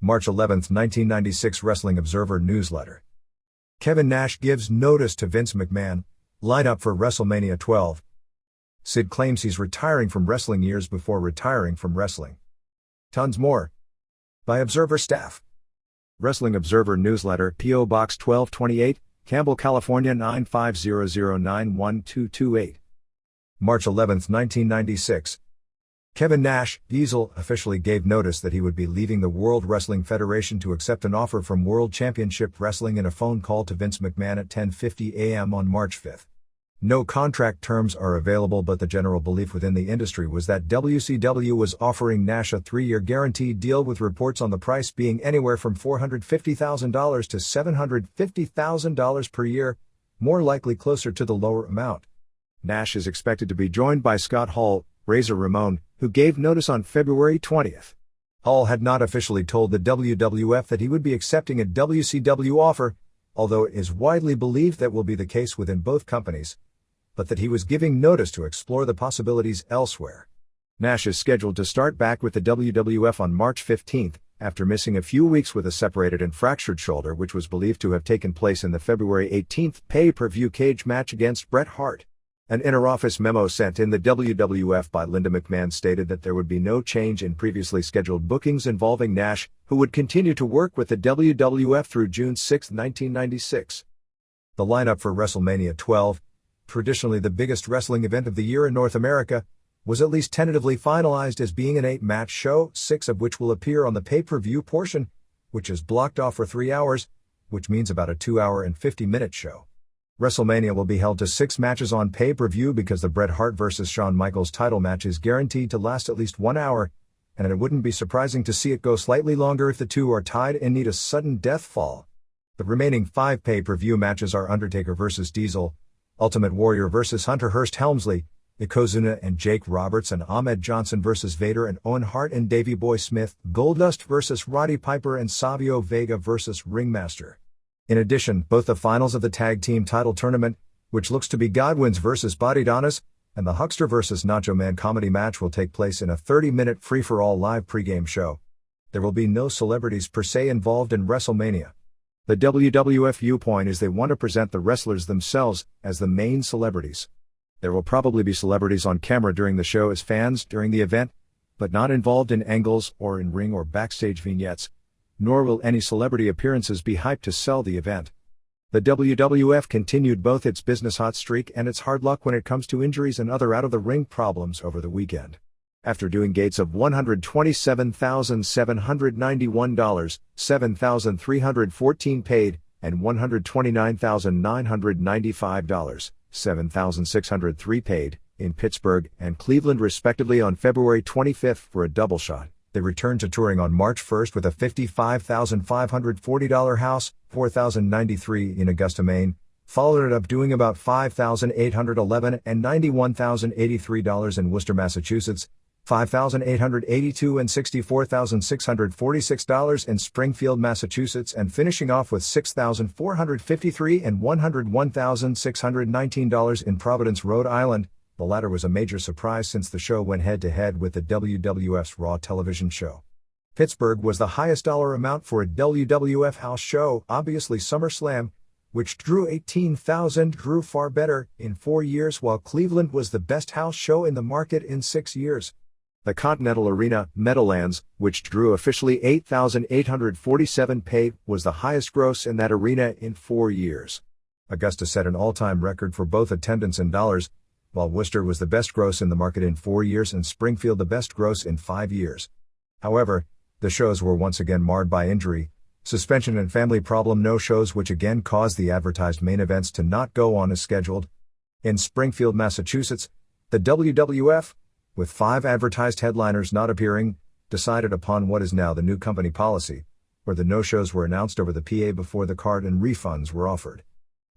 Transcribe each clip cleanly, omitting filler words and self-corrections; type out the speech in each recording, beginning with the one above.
March 11, 1996 Wrestling Observer Newsletter. Kevin Nash gives notice to Vince McMahon, lineup for WrestleMania 12. Sid claims he's retiring from wrestling years before retiring from wrestling. Tons more. By Observer staff. Wrestling Observer Newsletter, P.O. Box 1228, Campbell, California 950091228. March 11, 1996. Kevin Nash, Diesel, officially gave notice that he would be leaving the World Wrestling Federation to accept an offer from World Championship Wrestling in a phone call to Vince McMahon at 10:50 a.m. on March 5. No contract terms are available, but the general belief within the industry was that WCW was offering Nash a 3-year guaranteed deal, with reports on the price being anywhere from $450,000 to $750,000 per year, more likely closer to the lower amount. Nash is expected to be joined by Scott Hall, Razor Ramon, who gave notice on February 20. Hall had not officially told the WWF that he would be accepting a WCW offer, although it is widely believed that will be the case within both companies, but that he was giving notice to explore the possibilities elsewhere. Nash is scheduled to start back with the WWF on March 15, after missing a few weeks with a separated and fractured shoulder, which was believed to have taken place in the February 18 pay-per-view cage match against Bret Hart. An inter-office memo sent in the WWF by Linda McMahon stated that there would be no change in previously scheduled bookings involving Nash, who would continue to work with the WWF through June 6, 1996. The lineup for WrestleMania 12, traditionally the biggest wrestling event of the year in North America, was at least tentatively finalized as being an 8-match show, 6 of which will appear on the pay-per-view portion, which is blocked off for 3 hours, which means about a 2-hour and 50-minute show. WrestleMania will be held to 6 matches on pay-per-view because the Bret Hart vs. Shawn Michaels title match is guaranteed to last at least 1 hour, and it wouldn't be surprising to see it go slightly longer if the two are tied and need a sudden death fall. The remaining 5 pay-per-view matches are Undertaker vs. Diesel, Ultimate Warrior vs. Hunter Hearst Helmsley, Yokozuna and Jake Roberts, and Ahmed Johnson vs. Vader and Owen Hart, and Davey Boy Smith, Goldust vs. Roddy Piper, and Savio Vega vs. Ringmaster. In addition, both the finals of the tag team title tournament, which looks to be Godwins vs. Bodidonas, and the Huckster vs. Nacho Man comedy match will take place in a 30-minute free-for-all live pregame show. There will be no celebrities per se involved in WrestleMania. The WWF viewpoint is they want to present the wrestlers themselves as the main celebrities. There will probably be celebrities on camera during the show as fans during the event, but not involved in angles or in ring or backstage vignettes, nor will any celebrity appearances be hyped to sell the event. The WWF continued both its business hot streak and its hard luck when it comes to injuries and other out-of-the-ring problems over the weekend. After doing gates of $127,791, $7,314 paid, and $129,995, $7,603 paid, in Pittsburgh and Cleveland respectively on February 25 for a double shot, they returned to touring on March 1 with a $55,540 house, $4,093 in Augusta, Maine, followed it up doing about $5,811 and $91,083 in Worcester, Massachusetts, $5,882 and $64,646 in Springfield, Massachusetts, and finishing off with $6,453 and $101,619 in Providence, Rhode Island. The latter was a major surprise since the show went head-to-head with the WWF's Raw television show. Pittsburgh was the highest dollar amount for a WWF house show, obviously SummerSlam, which drew 18,000, drew far better in 4 years, while Cleveland was the best house show in the market in 6 years. The Continental Arena, Meadowlands, which drew officially 8,847 paid, was the highest gross in that arena in 4 years. Augusta set an all-time record for both attendance and dollars, while Worcester was the best gross in the market in 4 years and Springfield the best gross in 5 years. However, the shows were once again marred by injury, suspension and family problem no-shows, which again caused the advertised main events to not go on as scheduled. In Springfield, Massachusetts, the WWF, with 5 advertised headliners not appearing, decided upon what is now the new company policy, where the no-shows were announced over the PA before the card and refunds were offered.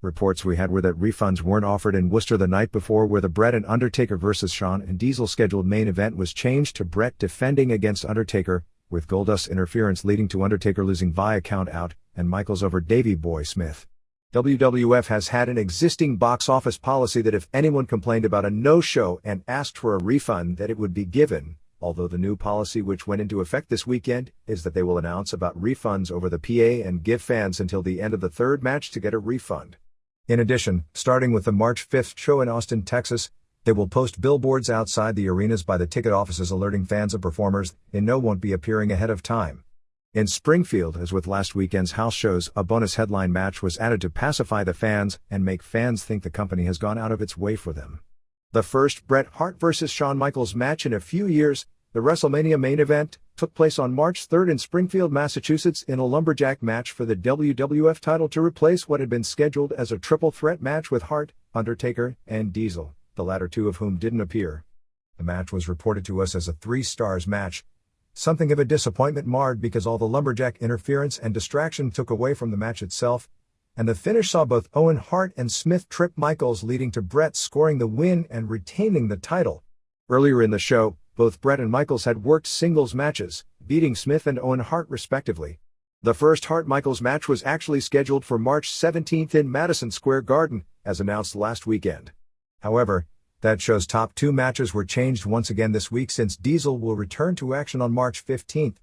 Reports we had were that refunds weren't offered in Worcester the night before, where the Bret and Undertaker vs. Shawn and Diesel scheduled main event was changed to Bret defending against Undertaker, with Goldust's interference leading to Undertaker losing via count out, and Michaels over Davey Boy Smith. WWF has had an existing box office policy that if anyone complained about a no-show and asked for a refund that it would be given, although the new policy which went into effect this weekend is that they will announce about refunds over the PA and give fans until the end of the third match to get a refund. In addition, starting with the March 5th show in Austin, Texas, they will post billboards outside the arenas by the ticket offices alerting fans of performers they know won't be appearing ahead of time. In Springfield, as with last weekend's house shows, a bonus headline match was added to pacify the fans and make fans think the company has gone out of its way for them. The first Bret Hart vs. Shawn Michaels match in a few years, the WrestleMania main event, took place on March 3 in Springfield, Massachusetts in a lumberjack match for the WWF title to replace what had been scheduled as a triple threat match with Hart, Undertaker, and Diesel, the latter two of whom didn't appear. The match was reported to us as a 3-stars match, something of a disappointment marred because all the lumberjack interference and distraction took away from the match itself, and the finish saw both Owen Hart and Smith trip Michaels, leading to Bret scoring the win and retaining the title. Earlier in the show, both Bret and Michaels had worked singles matches, beating Smith and Owen Hart respectively. The first Hart-Michaels match was actually scheduled for March 17 in Madison Square Garden, as announced last weekend. However, that show's top 2 matches were changed once again this week since Diesel will return to action on March 15,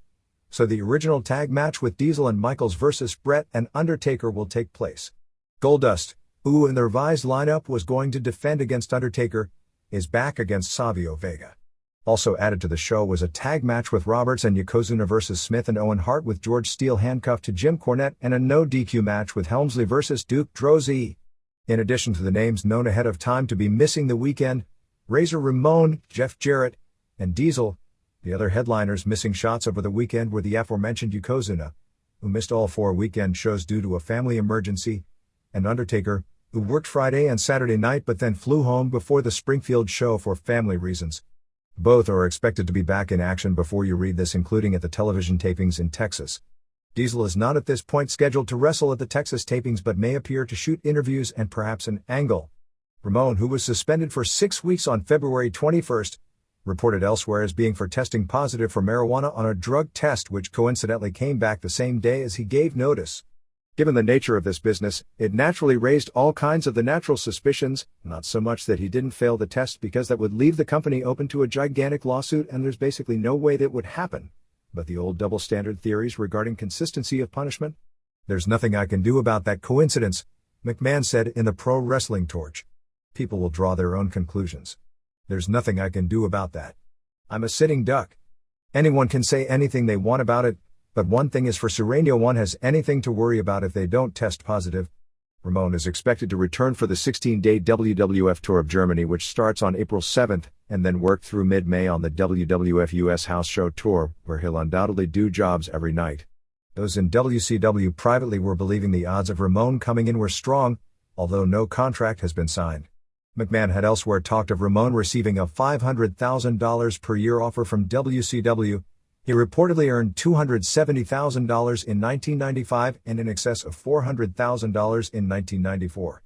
so the original tag match with Diesel and Michaels versus Bret and Undertaker will take place. Goldust, who in the revised lineup was going to defend against Undertaker, is back against Savio Vega. Also added to the show was a tag match with Roberts and Yokozuna versus Smith and Owen Hart with George Steele handcuffed to Jim Cornette, and a no DQ match with Helmsley versus Duke Droese. In addition to the names known ahead of time to be missing the weekend, Razor Ramon, Jeff Jarrett, and Diesel, the other headliners missing shots over the weekend were the aforementioned Yokozuna, who missed all 4 weekend shows due to a family emergency, and Undertaker, who worked Friday and Saturday night but then flew home before the Springfield show for family reasons. Both are expected to be back in action before you read this, including at the television tapings in Texas. Diesel is not at this point scheduled to wrestle at the Texas tapings but may appear to shoot interviews and perhaps an angle. Ramon, who was suspended for 6 weeks on February 21, reported elsewhere as being for testing positive for marijuana on a drug test which coincidentally came back the same day as he gave notice. Given the nature of this business, it naturally raised all kinds of the natural suspicions, not so much that he didn't fail the test because that would leave the company open to a gigantic lawsuit and there's basically no way that would happen, but the old double standard theories regarding consistency of punishment. There's nothing I can do about that coincidence, McMahon said in the Pro Wrestling Torch. People will draw their own conclusions. There's nothing I can do about that. I'm a sitting duck. Anyone can say anything they want about it, but one thing is for certain, no one has anything to worry about if they don't test positive. Ramon is expected to return for the 16-day WWF Tour of Germany, which starts on April 7th, and then work through mid-May on the WWF US House Show Tour, where he'll undoubtedly do jobs every night. Those in WCW privately were believing the odds of Ramon coming in were strong, although no contract has been signed. McMahon had elsewhere talked of Ramon receiving a $500,000 per year offer from WCW. He reportedly earned $270,000 in 1995 and in excess of $400,000 in 1994.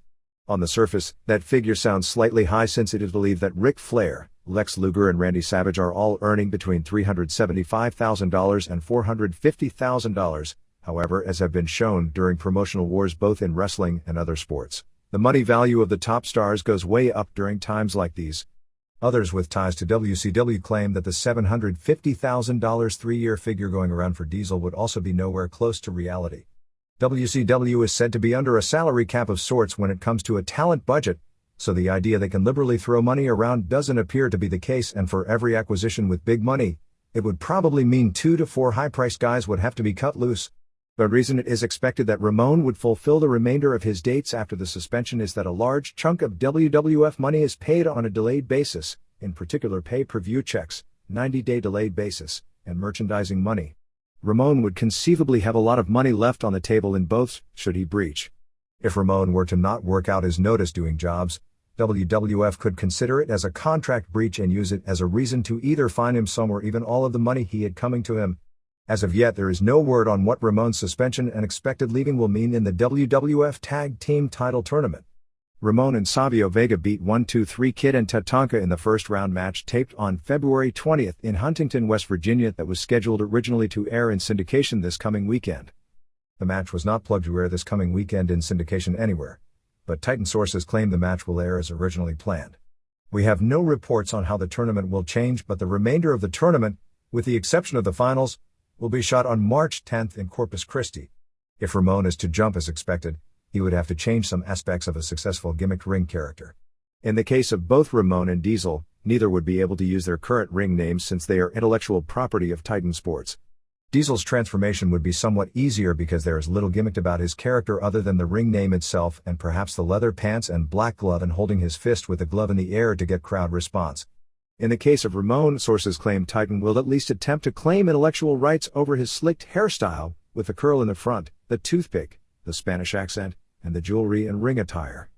On the surface, that figure sounds slightly high since it is believed that Ric Flair, Lex Luger and Randy Savage are all earning between $375,000 and $450,000, however, as have been shown during promotional wars both in wrestling and other sports, the money value of the top stars goes way up during times like these. Others with ties to WCW claim that the $750,000 3-year figure going around for Diesel would also be nowhere close to reality. WCW is said to be under a salary cap of sorts when it comes to a talent budget, so the idea they can liberally throw money around doesn't appear to be the case, and for every acquisition with big money, it would probably mean 2 to 4 high-priced guys would have to be cut loose. The reason it is expected that Ramon would fulfill the remainder of his dates after the suspension is that a large chunk of WWF money is paid on a delayed basis, in particular pay-per-view checks, 90-day delayed basis, and merchandising money. Ramon would conceivably have a lot of money left on the table in both, should he breach. If Ramon were to not work out his notice doing jobs, WWF could consider it as a contract breach and use it as a reason to either fine him some or even all of the money he had coming to him. As of yet, there is no word on what Ramon's suspension and expected leaving will mean in the WWF Tag Team Title Tournament. Ramon and Savio Vega beat 1-2-3 Kid and Tatanka in the first-round match taped on February 20th in Huntington, West Virginia that was scheduled originally to air in syndication this coming weekend. The match was not plugged to air this coming weekend in syndication anywhere, but Titan sources claim the match will air as originally planned. We have no reports on how the tournament will change, but the remainder of the tournament, with the exception of the finals, will be shot on March 10th in Corpus Christi. If Ramon is to jump as expected, he would have to change some aspects of a successful gimmicked ring character. In the case of both Ramon and Diesel, neither would be able to use their current ring names since they are intellectual property of Titan Sports. Diesel's transformation would be somewhat easier because there is little gimmicked about his character other than the ring name itself and perhaps the leather pants and black glove and holding his fist with the glove in the air to get crowd response. In the case of Ramon, sources claim Titan will at least attempt to claim intellectual rights over his slicked hairstyle, with the curl in the front, the toothpick, the Spanish accent, and the jewelry and ring attire.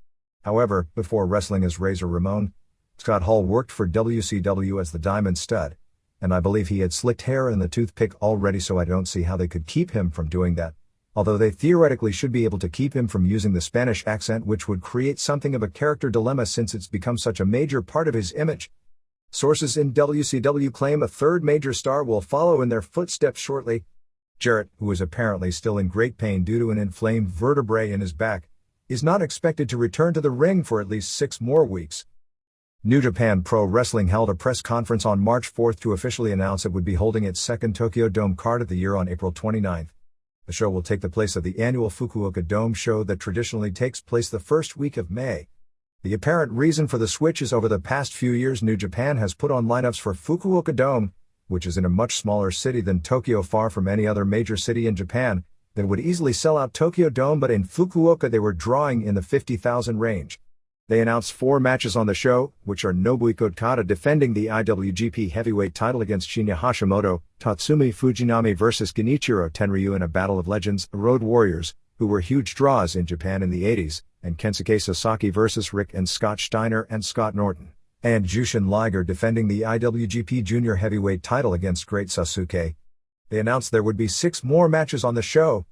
However, before wrestling as Razor Ramon, Scott Hall worked for WCW as the Diamond Stud, and I believe he had slicked hair and the toothpick already, so I don't see how they could keep him from doing that, although they theoretically should be able to keep him from using the Spanish accent, which would create something of a character dilemma since it's become such a major part of his image. Sources in WCW claim a third major star will follow in their footsteps shortly. Jarrett, who is apparently still in great pain due to an inflamed vertebrae in his back, is not expected to return to the ring for at least 6 more weeks. New Japan Pro Wrestling held a press conference on March 4th to officially announce it would be holding its second Tokyo Dome card of the year on April 29th. The show will take the place of the annual Fukuoka Dome show that traditionally takes place the first week of May. The apparent reason for the switch is over the past few years New Japan has put on lineups for Fukuoka Dome, which is in a much smaller city than Tokyo, far from any other major city in Japan, that would easily sell out Tokyo Dome, but in Fukuoka they were drawing in the 50,000 range. They announced 4 matches on the show, which are Nobuhiko Okada defending the IWGP Heavyweight title against Shinya Hashimoto, Tatsumi Fujinami vs Genichiro Tenryu in a Battle of Legends, Road Warriors, who were huge draws in Japan in the 80s, and Kensuke Sasaki vs Rick and Scott Steiner and Scott Norton, and Jushin Liger defending the IWGP Junior Heavyweight title against Great Sasuke. They announced there would be 6 more matches on the show.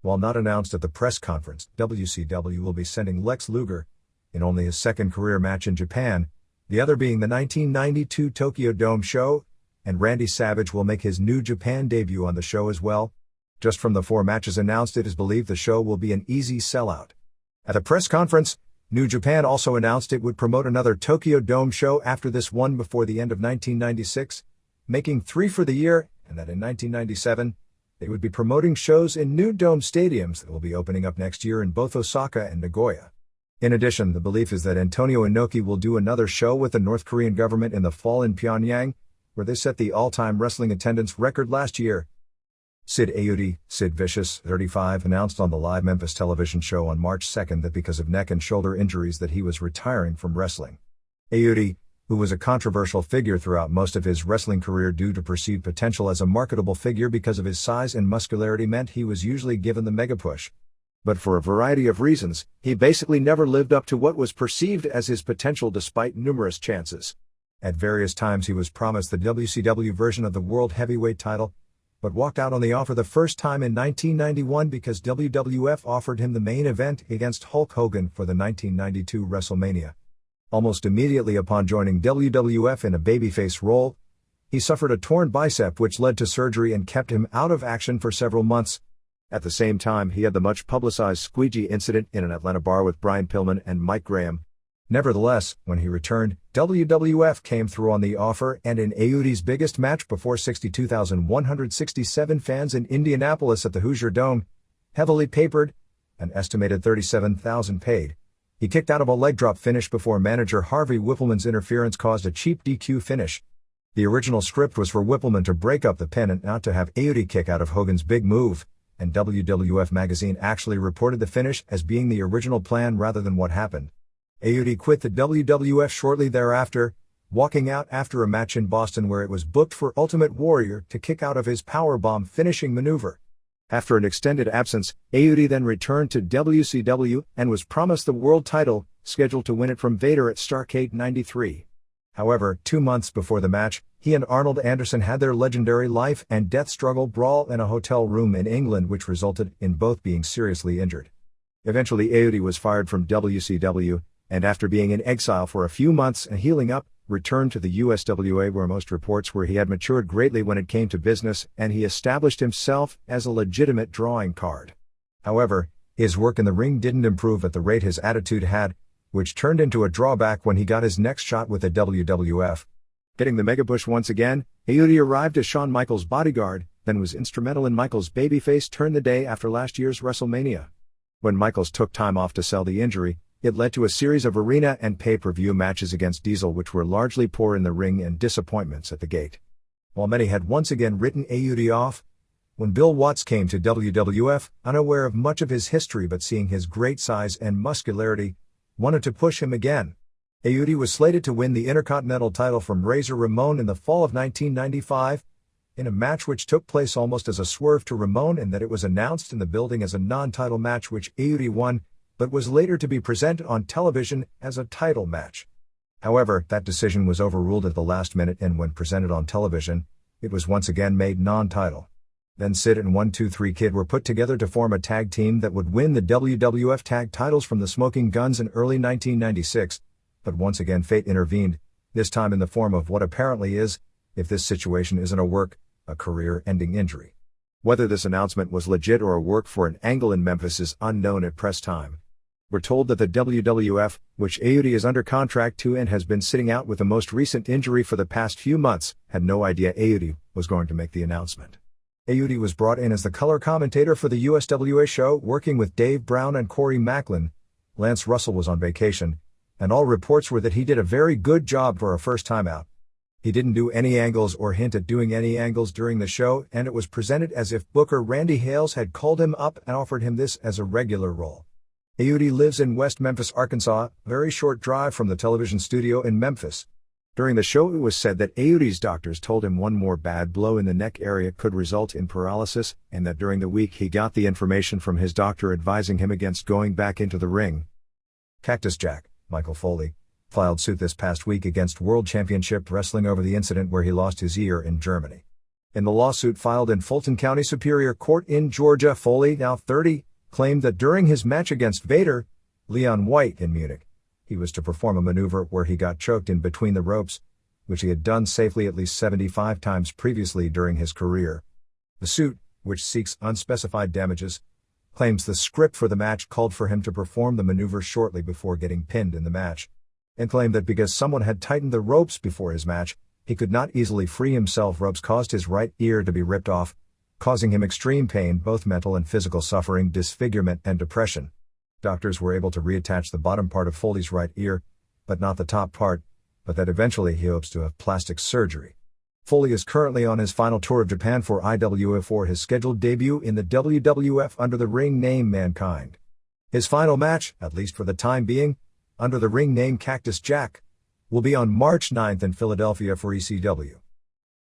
While not announced at the press conference, WCW will be sending Lex Luger, in only his second career match in Japan, the other being the 1992 Tokyo Dome show, and Randy Savage will make his New Japan debut on the show as well. Just from the 4 matches announced, it is believed the show will be an easy sellout. At the press conference, New Japan also announced it would promote another Tokyo Dome show after this one before the end of 1996, making 3 for the year, and that in 1997, they would be promoting shows in new dome stadiums that will be opening up next year in both Osaka and Nagoya. In addition, the belief is that Antonio Inoki will do another show with the North Korean government in the fall in Pyongyang, where they set the all-time wrestling attendance record last year. Sid Audi, Sid Vicious, 35, announced on the live Memphis television show on March 2nd that because of neck and shoulder injuries that he was retiring from wrestling. Audi, who was a controversial figure throughout most of his wrestling career due to perceived potential as a marketable figure because of his size and muscularity, meant he was usually given the mega push. But for a variety of reasons, he basically never lived up to what was perceived as his potential despite numerous chances. At various times he was promised the WCW version of the World Heavyweight title, but walked out on the offer the first time in 1991 because WWF offered him the main event against Hulk Hogan for the 1992 WrestleMania. Almost immediately upon joining WWF in a babyface role, he suffered a torn bicep which led to surgery and kept him out of action for several months. At the same time, he had the much-publicized squeegee incident in an Atlanta bar with Brian Pillman and Mike Graham. Nevertheless, when he returned, WWF came through on the offer, and in Audi's biggest match before 62,167 fans in Indianapolis at the Hoosier Dome, heavily papered, an estimated 37,000 paid, he kicked out of a leg drop finish before manager Harvey Whippleman's interference caused a cheap DQ finish. The original script was for Whippleman to break up the pin and not to have Audi kick out of Hogan's big move, and WWF magazine actually reported the finish as being the original plan rather than what happened. Audi quit the WWF shortly thereafter, walking out after a match in Boston where it was booked for Ultimate Warrior to kick out of his powerbomb finishing maneuver. After an extended absence, Audi then returned to WCW and was promised the world title, scheduled to win it from Vader at Starrcade 93. However, 2 months before the match, he and Arnold Anderson had their legendary life and death struggle brawl in a hotel room in England, which resulted in both being seriously injured. Eventually Audi was fired from WCW, and after being in exile for a few months and healing up, returned to the USWA, where most reports were he had matured greatly when it came to business and he established himself as a legitimate drawing card. However, his work in the ring didn't improve at the rate his attitude had, which turned into a drawback when he got his next shot with the WWF. Getting the mega push once again, Ayudi arrived as Shawn Michaels' bodyguard, then was instrumental in Michaels' babyface turn the day after last year's WrestleMania. When Michaels took time off to sell the injury, it led to a series of arena and pay-per-view matches against Diesel which were largely poor in the ring and disappointments at the gate. While many had once again written Ayudi off, when Bill Watts came to WWF, unaware of much of his history but seeing his great size and muscularity, wanted to push him again. Ayudi was slated to win the Intercontinental title from Razor Ramon in the fall of 1995, in a match which took place almost as a swerve to Ramon in that it was announced in the building as a non-title match which Ayudi won, but was later to be presented on television as a title match. However, that decision was overruled at the last minute, and when presented on television, it was once again made non-title. Then Sid and 1-2-3 Kid were put together to form a tag team that would win the WWF tag titles from the Smoking Guns in early 1996, but once again fate intervened, this time in the form of what apparently is, if this situation isn't a career-ending injury. Whether this announcement was legit or a work for an angle in Memphis is unknown at press time. We're told that the WWF, which Ayudi is under contract to and has been sitting out with the most recent injury for the past few months, had no idea Ayudi was going to make the announcement. Ayudi was brought in as the color commentator for the USWA show, working with Dave Brown and Corey Macklin. Lance Russell was on vacation, and all reports were that he did a very good job for a first time out. He didn't do any angles or hint at doing any angles during the show, and it was presented as if Booker Randy Hales had called him up and offered him this as a regular role. Ayudi lives in West Memphis, Arkansas, a very short drive from the television studio in Memphis. During the show it was said that Ayudi's doctors told him one more bad blow in the neck area could result in paralysis, and that during the week he got the information from his doctor advising him against going back into the ring. Cactus Jack, Michael Foley, filed suit this past week against World Championship Wrestling over the incident where he lost his ear in Germany. In the lawsuit filed in Fulton County Superior Court in Georgia, Foley, now 30, claimed that during his match against Vader, Leon White in Munich, he was to perform a maneuver where he got choked in between the ropes, which he had done safely at least 75 times previously during his career. The suit, which seeks unspecified damages, claims the script for the match called for him to perform the maneuver shortly before getting pinned in the match, and claimed that because someone had tightened the ropes before his match, he could not easily free himself. Ropes caused his right ear to be ripped off, causing him extreme pain, both mental and physical suffering, disfigurement, and depression. Doctors were able to reattach the bottom part of Foley's right ear, but not the top part, but that eventually he hopes to have plastic surgery. Foley is currently on his final tour of Japan for IWF for his scheduled debut in the WWF under the ring name Mankind. His final match, at least for the time being, under the ring name Cactus Jack, will be on March 9th in Philadelphia for ECW.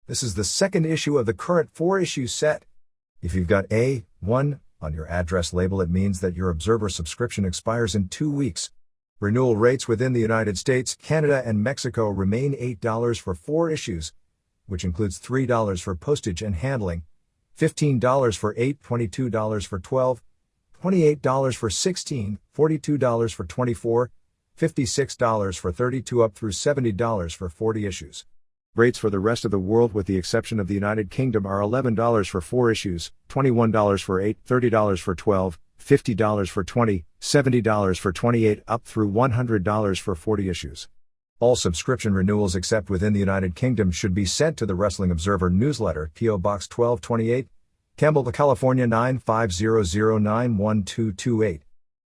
This is the second issue of the current 4-issue set. If you've got A1 on your address label, it means that your Observer subscription expires in 2 weeks. Renewal rates within the United States, Canada, and Mexico remain $8 for 4 issues, which includes $3 for postage and handling, $15 for 8, $22 for 12, $28 for 16, $42 for 24, $56 for 32 up through $70 for 40 issues. Rates for the rest of the world with the exception of the United Kingdom are $11 for 4 issues, $21 for 8, $30 for 12, $50 for 20, $70 for 28 up through $100 for 40 issues. All subscription renewals except within the United Kingdom should be sent to the Wrestling Observer newsletter, P.O. Box 1228, Campbell, California 950091228.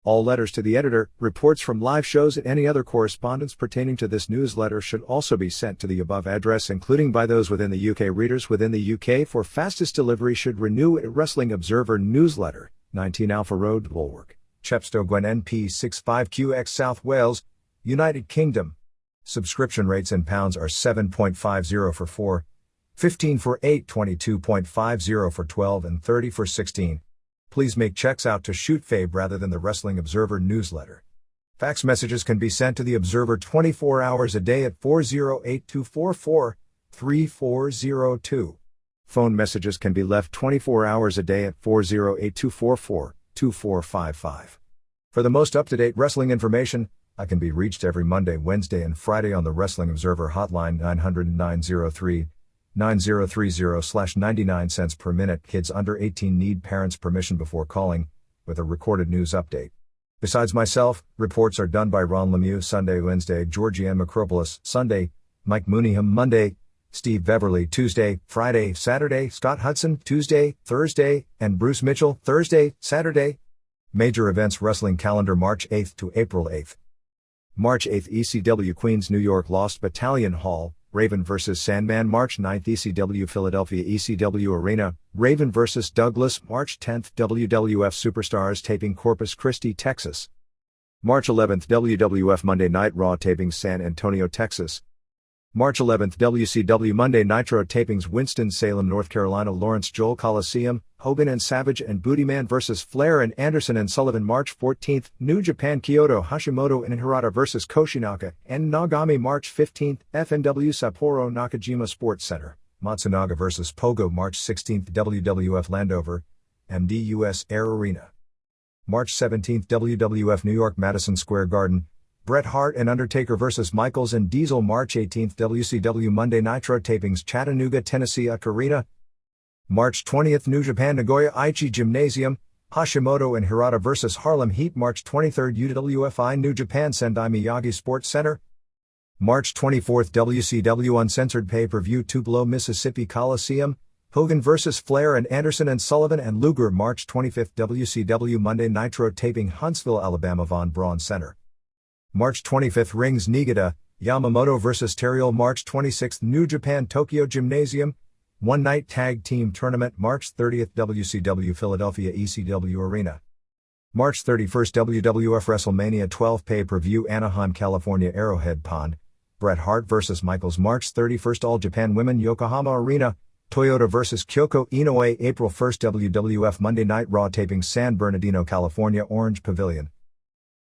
All letters to the editor, reports from live shows and any other correspondence pertaining to this newsletter should also be sent to the above address, including by those within the UK. Readers within the UK for fastest delivery should renew at Wrestling Observer Newsletter, 19 Alpha Road, Woolwich, Chepstow Gwen NP 65QX South Wales, United Kingdom. Subscription rates in pounds are 7.50 for 4, 15 for 8, 22.50 for 12 and 30 for 16. Please make checks out to Shoot Fabe rather than the Wrestling Observer newsletter. Fax messages can be sent to the Observer 24 hours a day at 408-244-3402. Phone messages can be left 24 hours a day at 408-244-2455. For the most up-to-date wrestling information, I can be reached every Monday, Wednesday, and Friday on the Wrestling Observer hotline 900-903-9030/99 cents per minute. Kids under 18 need parents' permission before calling, with a recorded news update. Besides myself, reports are done by Ron Lemieux Sunday, Wednesday, Georgianne Macropoulos Sunday, Mike Mooneyham Monday, Steve Beverly Tuesday, Friday, Saturday, Scott Hudson Tuesday, Thursday, and Bruce Mitchell Thursday, Saturday. Major events wrestling calendar March 8th to April 8th. March 8th ECW Queens New York Lost Battalion Hall, Raven vs. Sandman. March 9th ECW Philadelphia ECW Arena, Raven vs. Douglas. March 10th WWF Superstars taping Corpus Christi, Texas. March 11th WWF Monday Night Raw tapings San Antonio, Texas. March 11th WCW Monday Nitro tapings Winston-Salem, North Carolina. Lawrence Joel Coliseum, Hogan and Savage and Bootyman vs. Flair and Anderson and Sullivan. March 14th New Japan Kyoto, Hashimoto and Hirata vs. Koshinaka and Nagami. March 15th FNW Sapporo Nakajima Sports Center, Matsunaga vs. Pogo. March 16th WWF Landover, MDUS Air Arena. March 17th WWF New York Madison Square Garden, Bret Hart and Undertaker vs. Michaels and Diesel. March 18th WCW Monday Nitro tapings Chattanooga, Tennessee Arena. March 20th New Japan Nagoya Aichi Gymnasium, Hashimoto and Hirata vs. Harlem Heat. March 23rd UWFI New Japan Sendai Miyagi Sports Center. March 24th WCW Uncensored Pay-Per-View Tupelo, Mississippi Coliseum, Hogan vs. Flair and Anderson and Sullivan and Luger. March 25th WCW Monday Nitro taping Huntsville, Alabama Von Braun Center. March 25th Rings Niigata, Yamamoto vs. Terriol. March 26th New Japan Tokyo Gymnasium, One Night Tag Team Tournament. March 30th WCW Philadelphia ECW Arena. March 31st WWF WrestleMania 12 Pay-Per-View Anaheim, California Arrowhead Pond, Bret Hart vs. Michaels. March 31st All Japan Women Yokohama Arena, Toyota vs. Kyoko Inoue. April 1st WWF Monday Night Raw taping San Bernardino, California Orange Pavilion.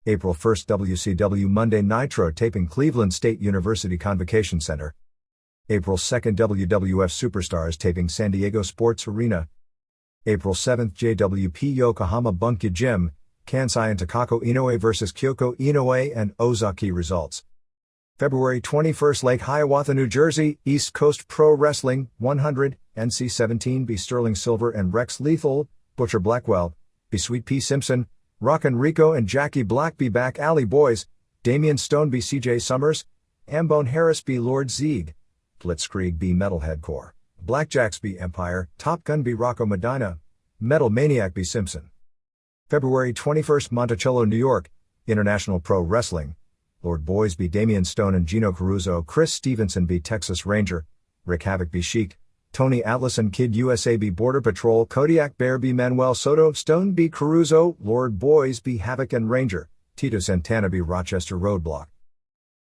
April 1st WCW Monday Nitro taping Cleveland State University Convocation Center. April 2nd WWF Superstars taping San Diego Sports Arena. April 7th JWP Yokohama Bunkyo Gym, Kansai and Takako Inoue vs. Kyoko Inoue and Ozaki results. February 21st Lake Hiawatha, New Jersey, East Coast Pro Wrestling 100, NC-17 B. Sterling Silver and Rex Lethal, Butcher Blackwell, B. Sweet Pea Simpson, Rockin' Rico and Jackie Black B. Back Alley Boys, Damian Stone B. CJ Summers, Hambone Harris B. Lord Zeeg, Blitzkrieg B. Metalhead Core, Blackjacks B. Empire, Top Gun B. Rocco Medina, Metal Maniac B. Simpson. February 21st Monticello, New York, International Pro Wrestling, Lord Boys B. Damian Stone and Gino Caruso, Chris Stevenson B. Texas Ranger, Rick Havoc B. Chic, Tony Atlas and Kid USA B. Border Patrol, Kodiak Bear B. Manuel Soto, Stone B. Caruso, Lord Boys B. Havoc and Ranger, Tito Santana B. Rochester Roadblock.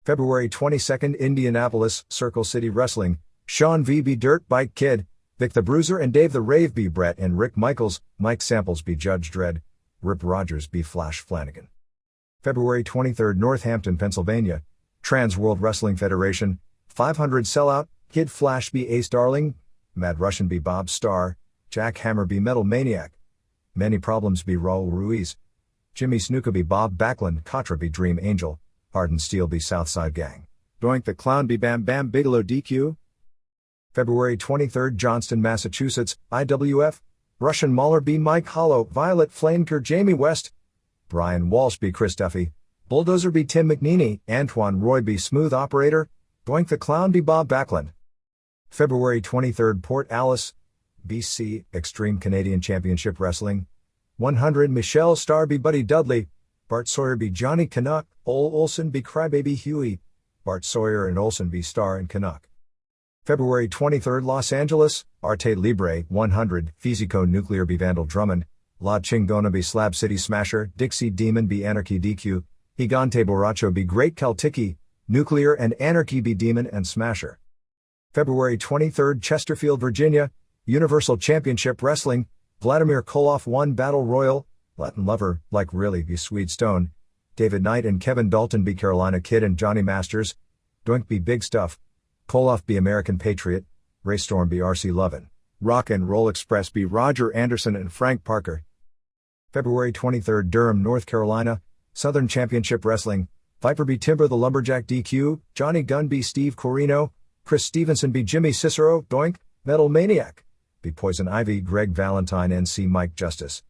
February 22nd Indianapolis, Circle City Wrestling, Shawn V. B. Dirt Bike Kid, Vic the Bruiser and Dave the Rave B. Bret and Rick Michaels, Mike Samples B. Judge Dredd, Rip Rogers B. Flash Flanagan. February 23rd Northampton, Pennsylvania, Trans World Wrestling Federation, 500 Sellout, Kid Flash B. Ace Darling, Mad Russian B. Bob Starr, Jack Hammer B. Metal Maniac, Many Problems B. Raul Ruiz, Jimmy Snuka B. Bob Backlund, Katra B. Dream Angel, Hardened Steel B. Southside Gang, Doink the Clown B. Bam Bam Bigelow DQ. February 23rd Johnston, Massachusetts, IWF, Russian Mauler B. Mike Hollow, Violet Flameker Jamie West, Brian Walsh B. Chris Duffy, Bulldozer B. Tim McNeely, Antoine Roy B. Smooth Operator, Doink the Clown B. Bob Backlund. February 23rd Port Alice, BC, Extreme Canadian Championship Wrestling, 100 Michelle Star B. Buddy Dudley, Bart Sawyer B. Johnny Canuck, Ole Olson B. Crybaby Huey, Bart Sawyer and Olson B. Star and Canuck. February 23rd Los Angeles, Arte Libre, 100, Fisico Nuclear B. Vandal Drummond, La Chingona B. Slab City Smasher, Dixie Demon B. Anarchy DQ, Gigante Borracho B. Great Celtiki, Nuclear and Anarchy B. Demon and Smasher. February 23rd Chesterfield, Virginia, Universal Championship Wrestling, Vladimir Koloff 1 Battle Royal, Latin Lover, Like Really B. Swede Stone, David Knight and Kevin Dalton B. Carolina Kid and Johnny Masters, Doink B. Big Stuff, Koloff B. American Patriot, Ray Storm B. R.C. Lovin, Rock and Roll Express B. Roger Anderson and Frank Parker. February 23rd Durham, North Carolina, Southern Championship Wrestling, Viper B. Timber the Lumberjack DQ, Johnny Gunn B. Steve Corino, Chris Stevenson B. Jimmy Cicero, Doink, Metal Maniac, B. Poison Ivy, Greg Valentine NC Mike Justice.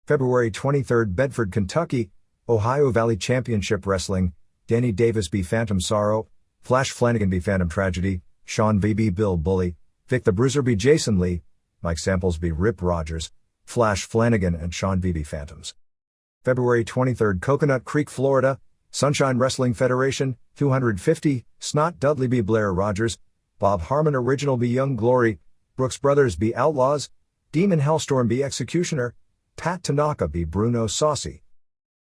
February 23rd Bedford, Kentucky, Ohio Valley Championship Wrestling, Danny Davis b Phantom Sorrow, Flash Flanagan b Phantom Tragedy, Shawn v. Bill Bully, Vic the Bruiser b Jason Lee, Mike Samples b Rip Rogers, Flash Flanagan and Shawn v. Phantoms. February 23, Coconut Creek, Florida, Sunshine Wrestling Federation, 250, Snot Dudley b Blair Rogers, Bob Harmon Original b Young Glory, Brooks Brothers b Outlaws, Demon Hellstorm b Executioner, Pat Tanaka b Bruno Saucy.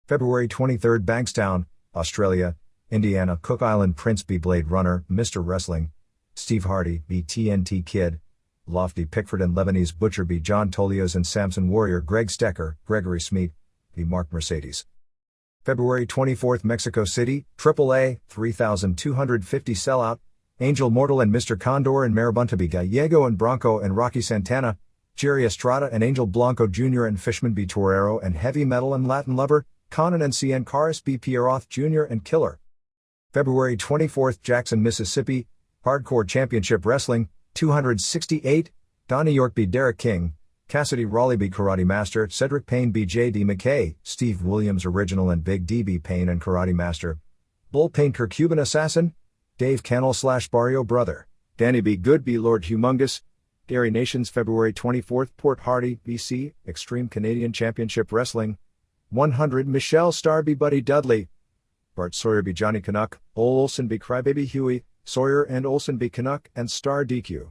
February 23, Bankstown, Australia, Indiana Cook Island Prince b Blade Runner, Mr. Wrestling, Steve Hardy b TNT Kid, Lofty Pickford and Lebanese Butcher b John Tolios and Samson Warrior Greg Stecker, Gregory Smeet, b Mark Mercedes. February 24, Mexico City, AAA, 3,250 Sellout, Angel Mortal and Mr. Condor and Marabunta b Gallego and Bronco and Rocky Santana, Jerry Estrada and Angel Blanco Jr. and Fishman b Torero and Heavy Metal and Latin Lover, Conan and CN Caris b Pierroth Jr. and Killer. February 24, Jackson, Mississippi, Hardcore Championship Wrestling, 268, Donnie York b Derek King, Cassidy Raleigh b Karate Master, Cedric Payne b J.D. McKay, Steve Williams Original and Big D b Payne and Karate Master, Bull Painter Cuban Assassin, Dave Cannell / Barrio Brother, Danny b Good b Lord Humongous, Dairy Nations February 24, Port Hardy, BC, Extreme Canadian Championship Wrestling, 100 Michelle Star b Buddy Dudley, Bart Sawyer b Johnny Canuck, Olsen b Crybaby Huey, Sawyer and Olsen b Canuck and Star DQ.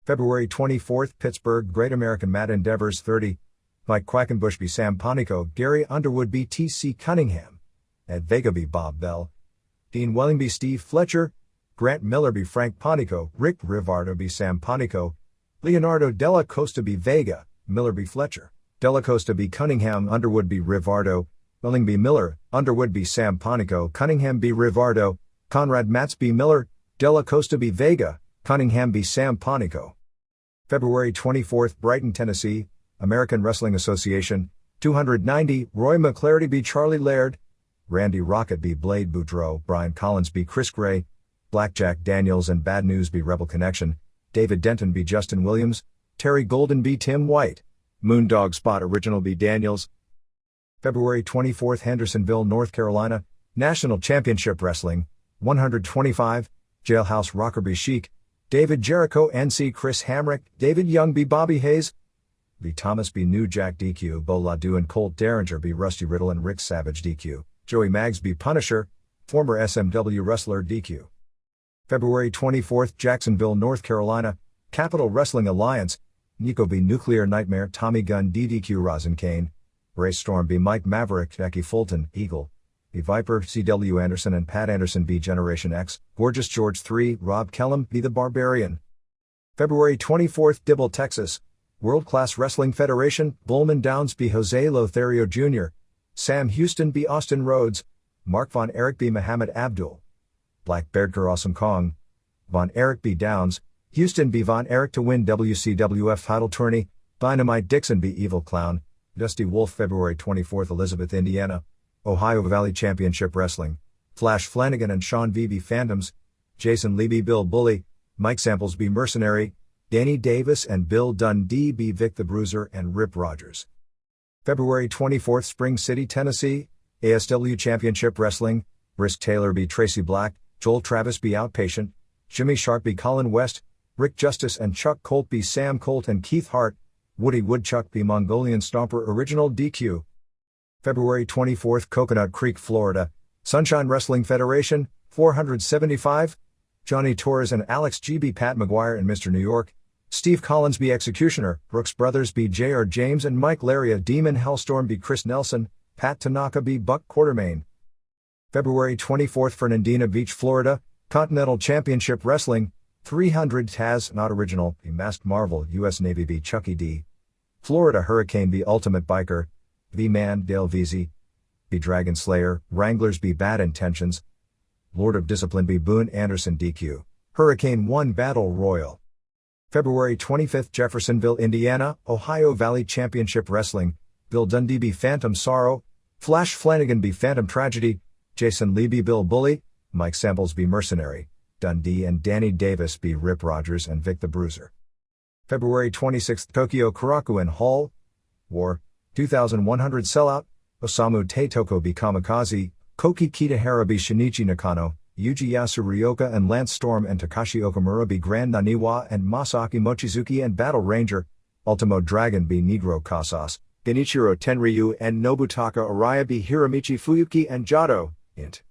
February 24, Pittsburgh Great American Mad Endeavors 30, Mike Quackenbush b Sam Ponico, Gary Underwood b T.C. Cunningham, Ed Vega b Bob Bell, Dean Welling b Steve Fletcher, Grant Miller b Frank Ponico, Rick Rivardo b Sam Ponico, Leonardo Della Costa b Vega, Miller b Fletcher, Della Costa b Cunningham, Underwood b Rivardo, Welling b Miller, Underwood b Sam Ponico, Cunningham b Rivardo, Conrad Matz b Miller, Della Costa b Vega, Cunningham b Sam Ponico. February 24, Brighton, Tennessee, American Wrestling Association, 290, Roy McClarty b Charlie Laird, Randy Rocket b Blade Boudreaux, Brian Collins b Chris Gray, Blackjack Daniels and Bad News b Rebel Connection, David Denton b Justin Williams, Terry Golden b Tim White, Moondog Spot Original b Daniels. February 24, Hendersonville, North Carolina, National Championship Wrestling, 125, Jailhouse Rocker b Chic, David Jericho NC Chris Hamrick, David Young b Bobby Hayes, B Thomas b New Jack DQ, Bo Ladu and Colt Derringer b Rusty Riddle and Rick Savage DQ, Joey Maggs b Punisher, former SMW wrestler DQ. February 24, Jacksonville, North Carolina, Capital Wrestling Alliance, Nico b Nuclear Nightmare, Tommy Gunn DDQ Rosin Kane, Ray Storm b Mike Maverick, Becky Fulton, Eagle, B Viper, CW Anderson and Pat Anderson b Generation X, Gorgeous George 3, Rob Kellum b The Barbarian. February 24, Dibble, Texas, World Class Wrestling Federation, Bullman Downs b Jose Lothario Jr., Sam Houston b Austin Rhodes, Mark Von Erich b Muhammad Abdul, Black Beardker Awesome Kong, Von Erich b Downs, Houston b Von Erich to win WCWF title tourney, Dynamite Dixon b Evil Clown, Dusty Wolf February 24, Elizabeth, Indiana, Ohio Valley Championship Wrestling, Flash Flanagan and Shawn v. Phantoms, Jason Lee b Bill Bully, Mike Samples b Mercenary, Danny Davis and Bill Dundee b Vic the Bruiser and Rip Rogers. February 24, Spring City, Tennessee, ASW Championship Wrestling, Brisk Taylor b Tracy Black, Joel Travis b Outpatient, Jimmy Sharp b Colin West, Rick Justice and Chuck Colt b Sam Colt and Keith Hart, Woody Woodchuck b Mongolian Stomper Original DQ. February 24, Coconut Creek, Florida, Sunshine Wrestling Federation, 475, Johnny Torres and Alex G b Pat McGuire and Mr. New York, Steve Collins b Executioner, Brooks Brothers b J.R. James and Mike Laria, Demon Hellstorm b Chris Nelson, Pat Tanaka b Buck Quartermain. February 24, Fernandina Beach, Florida, Continental Championship Wrestling, 300, Taz Not Original b Masked Marvel, U.S. Navy b Chucky D, Florida Hurricane b Ultimate Biker, V-Man Dale Veazey, b Dragon Slayer, Wranglers b Bad Intentions, Lord of Discipline b Boone Anderson DQ, Hurricane 1 Battle Royal. February 25, Jeffersonville, Indiana, Ohio Valley Championship Wrestling, Bill Dundee b Phantom Sorrow, Flash Flanagan b Phantom Tragedy, Jason Lee b Bill Bully, Mike Samples b Mercenary, Dundee and Danny Davis b Rip Rogers and Vic the Bruiser. February 26, Tokyo Korakuen Hall, War, 2100 Sellout, Osamu Teitoko b Kamikaze, Koki Kitahara b Shinichi Nakano, Yuji Yasu and Lance Storm and Takashi Okamura b Grand Naniwa and Masaki Mochizuki and Battle Ranger, Ultimo Dragon b Negro Casas, Genichiro Tenryu and Nobutaka Araya b Hiromichi Fuyuki and Jado, int.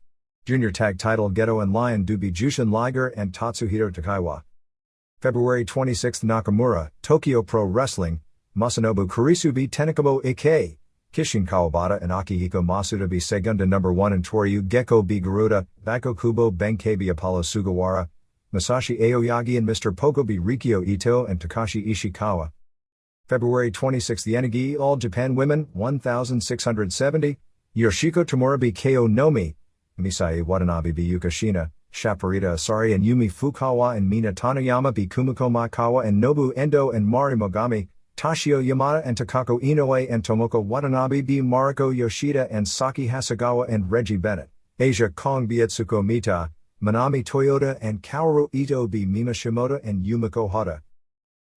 Junior Tag Title Geto and Lion do b Jushin Liger and Tatsuhiro Takaiwa. February 26 Nakamura, Tokyo Pro Wrestling, Masanobu Kurisu b Tenakabo Ike, Kishin Kawabata and Akihiko Masuda b Segunda No. 1 and Toryu Gecko b Garuda, Daiko Kubo Benkei b Apollo Sugawara, Masashi Aoyagi and Mr. Pogo b Rikyo Ito and Takashi Ishikawa. February 26 Yanagi All Japan Women, 1670, Yoshiko Tamura b Ko Nomi, Misai Watanabe b Yuka Shina, Shaparita Asari and Yumi Fukawa and Mina Tanayama b Kumiko Makawa and Nobu Endo and Mari Mogami, Tashio Yamada and Takako Inoue and Tomoko Watanabe b Mariko Yoshida and Saki Hasegawa and Reggie Bennett, Asia Kong b Etsuko Mita, Manami Toyota and Kaoru Ito b Mima Shimoda and Yumiko Hata.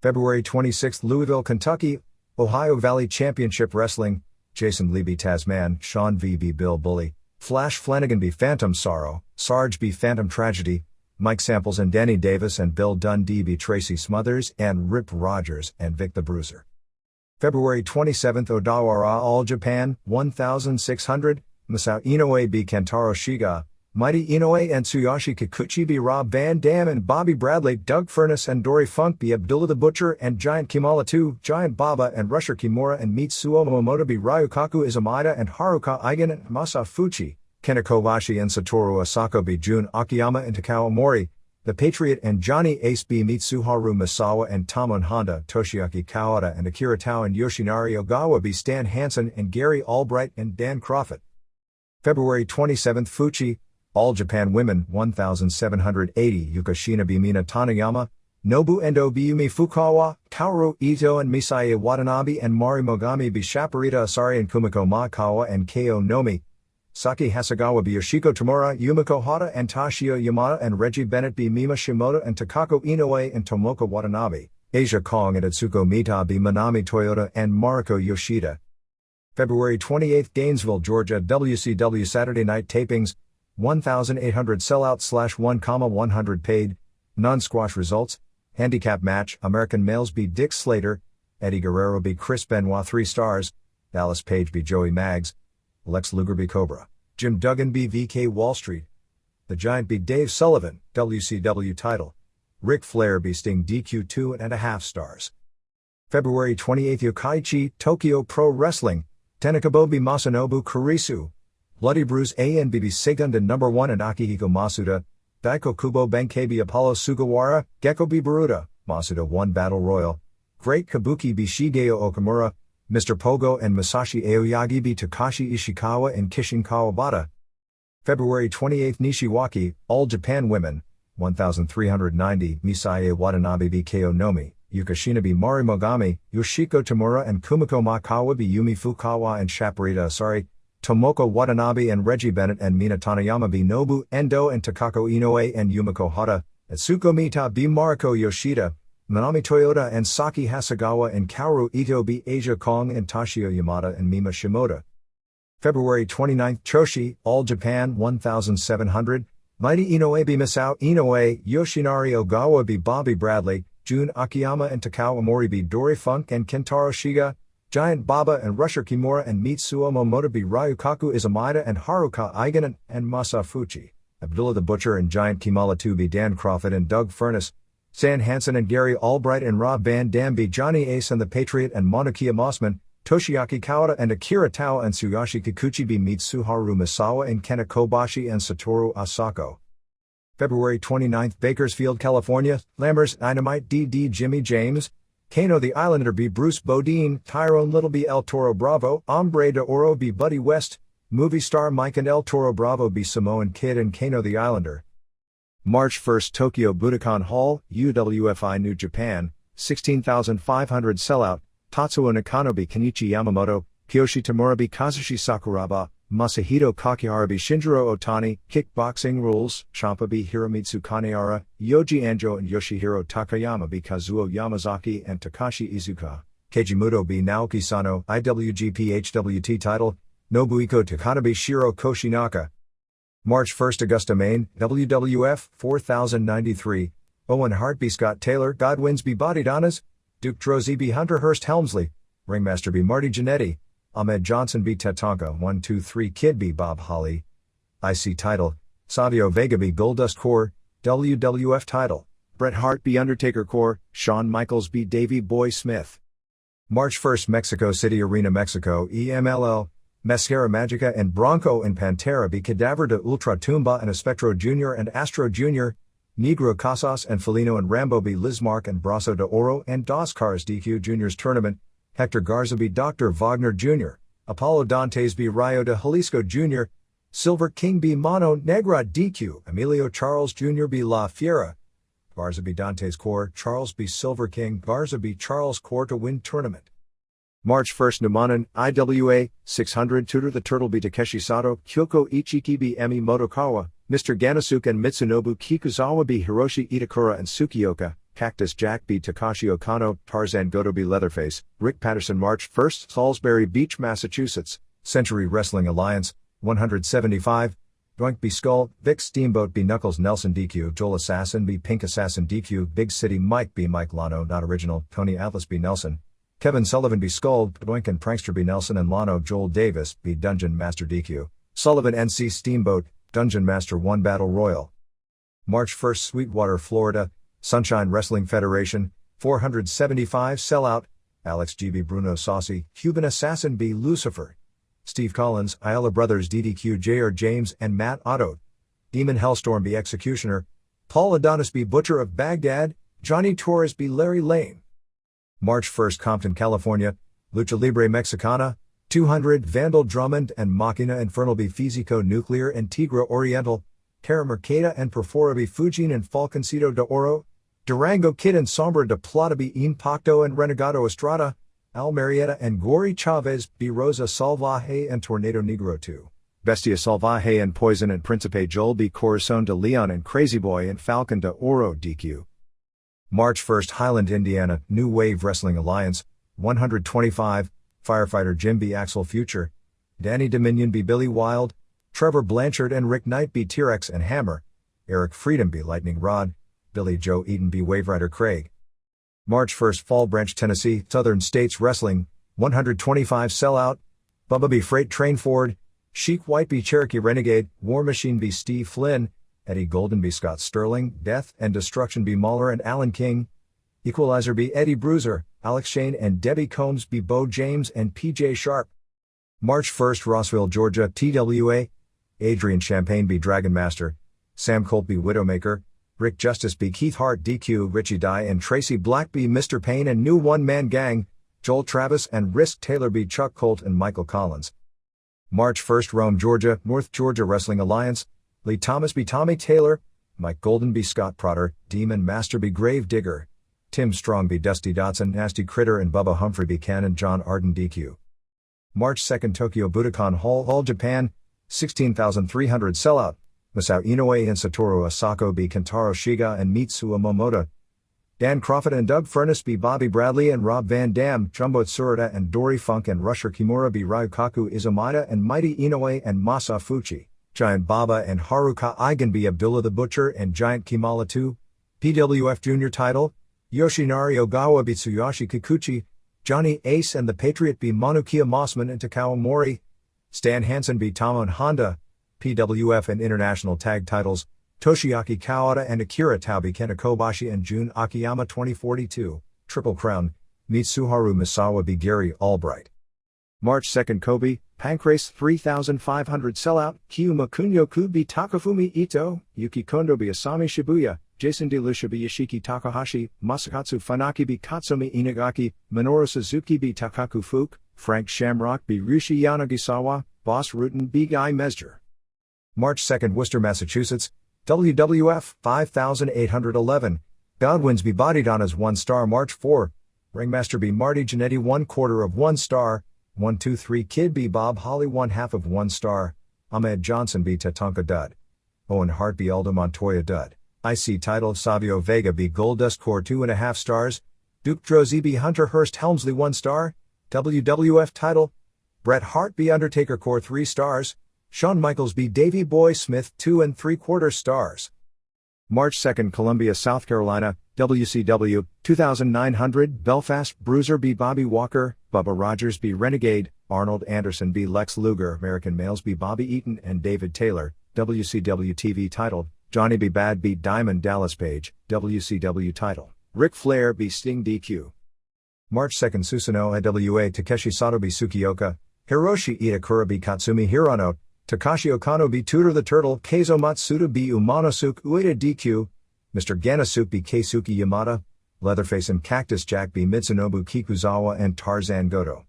February 26 Louisville, Kentucky, Ohio Valley Championship Wrestling, Jason Lee b Tasman, Shawn v b Bill Bully, Flash Flanagan b Phantom Sorrow, Sarge b Phantom Tragedy, Mike Samples and Danny Davis and Bill Dundee b Tracy Smothers and Rip Rogers and Vic the Bruiser. February 27 Odawara All Japan, 1600, Masao Inoue b Kentaro Shiga, Mighty Inoue and Tsuyoshi Kikuchi b Rob Van Dam and Bobby Bradley, Doug Furness and Dory Funk b Abdullah the Butcher and Giant Kimala 2, Giant Baba and Rusher Kimura and Mitsuo Momoto b Ryukaku Izumida and Haruka Eigen and Masa Fuchi, Kena Kobashi and Satoru Asako b Jun Akiyama and Takao Mori, The Patriot and Johnny Ace b Mitsuharu Misawa and Tamon Honda, Toshiaki Kawada and Akira Tao and Yoshinari Ogawa b Stan Hansen and Gary Albright and Dan Crawford. February 27 Fuchi, All Japan Women, 1780, Yukashina b Mina Tanayama, Nobu Endo b Yumi Fukawa, Kaoru Ito and Misae Watanabe and Mari Mogami b Shaparita Asari and Kumiko Makawa and Ko Nomi, Saki Hasegawa b Yoshiko Tamura, Yumiko Hata and Tashio Yamada and Reggie Bennett b Mima Shimoda and Takako Inoue and Tomoko Watanabe, Asia Kong and Etsuko Mita b Manami Toyota and Mariko Yoshida. February 28 Gainesville, Georgia WCW Saturday Night Tapings, 1,800 sellout / 1,100 paid, non-squash results, handicap match, American males b Dick Slater, Eddie Guerrero b Chris Benoit 3 stars, Dallas Page b Joey Maggs, Lex Luger b Cobra, Jim Duggan b VK Wall Street, The Giant b Dave Sullivan, WCW title, Ric Flair b Sting DQ 2.5 stars. February 28 Yokkaichi, Tokyo Pro Wrestling, Tenakabo b Masanobu Kurisu, Bloody Bruce A and BB Segunda No. 1 and Akihiko Masuda, Daiko Kubo Benkei b Apollo Sugawara, Gecko b Baruda, Masuda 1 Battle Royal, Great Kabuki b Shigeo Okamura, Mr. Pogo and Masashi Aoyagi b Takashi Ishikawa and Kishin Kawabata. February 28 Nishiwaki, All Japan Women, 1390, Misae Watanabe b Ko Nomi, Yukashina b Mari Mogami, Yoshiko Tamura and Kumiko Makawa b Yumi Fukawa and Shaparita Asari, Tomoko Watanabe and Reggie Bennett and Mina Tanayama b Nobu Endo and Takako Inoue and Yumiko Hata, Etsuko Mita b Mariko Yoshida, Manami Toyota and Saki Hasegawa and Kaoru Ito b Asia Kong and Tashio Yamada and Mima Shimoda. February 29 Choshi, All Japan 1700, Mighty Inoue b Misao Inoue, Yoshinari Ogawa b Bobby Bradley, Jun Akiyama and Takao Mori b Dory Funk and Kentaro Shiga, Giant Baba and Rusher Kimura and Mitsuo Momoto b Ryukaku Izumida and Haruka Eigen and Masa Fuchi, Abdullah the Butcher and Giant Kimala 2 b Dan Crawford and Doug Furness, Stan Hansen and Gary Albright and Rob Van Dam b Johnny Ace and the Patriot and Monokia Mossman, Toshiaki Kawada and Akira Tao and Tsuyoshi Kikuchi b Mitsuharu Misawa and Kena Kobashi and Satoru Asako. February 29 Bakersfield, California, Lammers Dynamite DD Jimmy James, Kano the Islander b Bruce Bodine, Tyrone Little b El Toro Bravo, Hombre de Oro b Buddy West, Movie star Mike and El Toro Bravo b Samoan Kid and Kano the Islander. March 1 Tokyo Budokan Hall, UWFI New Japan, 16,500 sellout, Tatsuo Nakano b Kenichi Yamamoto, Kiyoshi Tamura b Kazushi Sakuraba, Masahito Kakihara b Shinjiro Otani, Kickboxing Rules, Champa b Hiromitsu Kanehara, Yoji Anjo and Yoshihiro Takayama b Kazuo Yamazaki and Takashi Izuka, Keiji Muto b Naoki Sano, IWGP HWT title, Nobuhiko Takada B. Shiro Koshinaka. March 1st Augusta, Maine, WWF 4093, Owen Hart B. Scott Taylor, Godwins B. Body Donnas, Duke Droese B. Hunter Hearst Helmsley, Ringmaster B. Marty Jannetty, Ahmed Johnson B. Tatanka 123 Kid B. Bob Holly. IC title, Savio Vega B. Goldust Core, WWF title, Bret Hart B. Undertaker Core, Shawn Michaels B. Davey Boy Smith. March 1st Mexico City Arena, Mexico, EMLL, Mascara Magica and Bronco and Pantera B. Cadaver de Ultra Tumba and Espectro Jr. and Astro Jr., Negro Casas and Felino and Rambo B. Lizmark and Brazo de Oro and Dos Cars DQ Jr.'s Tournament, Hector Garza B. Dr. Wagner Jr., Apollo Dantes B. Rayo de Jalisco Jr., Silver King B. Mano Negra DQ, Emilio Charles Jr. B. La Fiera, Garza B. Dantes Core, Charles B. Silver King, Garza B. Charles Core to win tournament. March 1st Numanan, IWA, 600 Tutor the Turtle B. Takeshi Sato, Kyoko Ichiki B. Emi Motokawa, Mr. Ganasuke and Mitsunobu Kikuzawa B. Hiroshi Itakura and Tsukioka, Cactus Jack B. Takashi Okano, Tarzan Goto B. Leatherface, Rick Patterson. March 1st Salisbury Beach, Massachusetts, Century Wrestling Alliance, 175, Doink B. Skull, Vic Steamboat B. Knuckles Nelson DQ, Joel Assassin B. Pink Assassin DQ, Big City Mike B. Mike Lano not original, Tony Atlas B. Nelson, Kevin Sullivan B. Skull, Doink and Prankster B. Nelson and Lano Joel Davis B. Dungeon Master DQ, Sullivan NC Steamboat, Dungeon Master 1 Battle Royal. March 1st Sweetwater, Florida, Sunshine Wrestling Federation, 475 Sellout, Alex GB Bruno Saucy, Cuban Assassin B. Lucifer, Steve Collins, Ayala Brothers DDQ J.R. James and Matt Otto, Demon Hellstorm B. Executioner, Paul Adonis B. Butcher of Baghdad, Johnny Torres B. Larry Lane. March 1st Compton, California, Lucha Libre Mexicana, 200 Vandal Drummond and Machina Infernal B. Físico Nuclear and Tigra Oriental, Terra Mercada and Perfora B. Fujin and Falconcito de Oro, Durango Kid and Sombra de Plata B. Impacto and Renegado Estrada, Al Marietta and Gory Chavez B. Rosa Salvaje and Tornado Negro 2, Bestia Salvaje and Poison and Principe Joel B. Corazon de Leon and Crazy Boy and Falcon de Oro DQ. March 1st Highland, Indiana, New Wave Wrestling Alliance, 125, Firefighter Jim B. Axel Future, Danny Dominion B. Billy Wild, Trevor Blanchard and Rick Knight B. T-Rex and Hammer, Eric Freedom B. Lightning Rod, Billy Joe Eaton B. Wave Rider Craig. March 1st Fall Branch, Tennessee, Southern States Wrestling, 125 Sellout, Bubba B. Freight Train Ford, Chic White B. Cherokee Renegade, War Machine B. Steve Flynn, Eddie Golden B. Scott Sterling, Death and Destruction B. Mahler and Alan King, Equalizer B. Eddie Bruiser, Alex Shane and Debbie Combs B. Bo James and P.J. Sharp. March 1st Rossville, Georgia, TWA, Adrian Champagne B. Dragon Master, Sam Colt B. Widowmaker, Rick Justice B. Keith Hart DQ, Richie Dye and Tracy Black B. Mr. Payne and New One Man Gang, Joel Travis and Risk Taylor B. Chuck Colt and Michael Collins. March 1st Rome, Georgia, North Georgia Wrestling Alliance, Lee Thomas B. Tommy Taylor, Mike Golden B. Scott Protter, Demon Master B. Grave Digger, Tim Strong B. Dusty Dotson, Nasty Critter and Bubba Humphrey B. Cannon, John Arden DQ. March 2nd Tokyo Budokan Hall, All Japan, 16,300 Sellout, Masao Inoue and Satoru Asako B. Kentaro Shiga and Mitsuo Momota, Dan Crawford and Doug Furness B. Bobby Bradley and Rob Van Dam, Jumbo Tsurata and Dory Funk and Rusher Kimura B. Ryukaku Izumida and Mighty Inoue and Masa Fuchi, Giant Baba and Haruka Eigen B. Abdullah the Butcher and Giant Kimala 2, PWF Junior Title, Yoshinari Ogawa B. Tsuyoshi Kikuchi, Johnny Ace and the Patriot B. Manukia Mossman and Takao Mori, Stan Hansen B. Tamon Honda, PWF and International Tag Titles, Toshiaki Kawada and Akira Taobi Kenta Kobashi and Jun Akiyama 2042, Triple Crown, Mitsuharu Misawa B. Gary Albright. March 2nd Kobe, Pancrase 3,500 Sellout, Kyuma Kunyoku B. Takafumi Ito, Yuki Kondo B. Asami Shibuya, Jason DeLucia B. Yoshiki Takahashi, Masakatsu Funaki B. Katsumi Inagaki, Minoru Suzuki B. Takaku Fuke, Frank Shamrock B. Ryushi Yanagisawa, Boss Rutan B. Guy Mesger. March 2nd Worcester, Massachusetts, WWF 5,811, Godwins B. Body Donnas 1 star. March 4, Ringmaster B. Marty Jannetty 1/4 of 1 star, 123 Kid B. Bob Holly 1/2 of 1 star, Ahmed Johnson B. Tatanka Dud, Owen Hart B. Aldo Montoya Dud, IC title Savio Vega B. Goldust Core 2.5 stars, Duke Droese B. Hunter Hearst Helmsley 1 star, WWF title, Bret Hart be Undertaker core 3 stars, Shawn Michaels be Davey Boy Smith 2 3/4 stars. March 2nd, Columbia, South Carolina, WCW, 2900, Belfast, Bruiser be Bobby Walker, Bubba Rogers be Renegade, Arnold Anderson be Lex Luger, American Males be Bobby Eaton and David Taylor, WCW TV title, Johnny B. Bad beat Diamond Dallas Page, WCW title, Ric Flair be Sting DQ. March 2nd, Susanoo AWA Takeshi Sato be Tsukioka, Hiroshi Itakura be Katsumi Hirano, Takashi Okano be Tudor the Turtle, Keizo Matsuda be Umanosuke Ueda DQ, Mr. Ganasuke be Keisuke Yamada, Leatherface and Cactus Jack be Mitsunobu Kikuzawa and Tarzan Goto.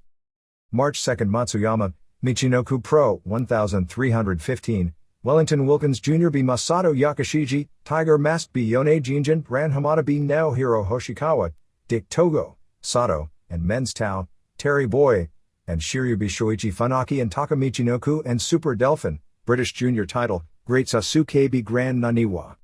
March 2nd, Matsuyama, Michinoku Pro 1315, Wellington Wilkins Jr. be Masato Yakashiji, Tiger Mask be Yone Jinjin, Ran Hamada be Naohiro Hoshikawa, Dick Togo, Sato, and Men's Tao, Terry Boy, and Shiryu be Shoichi Funaki and Taka Michinoku and Super Delphin, British Junior title, Great Sasuke be Grand Naniwa.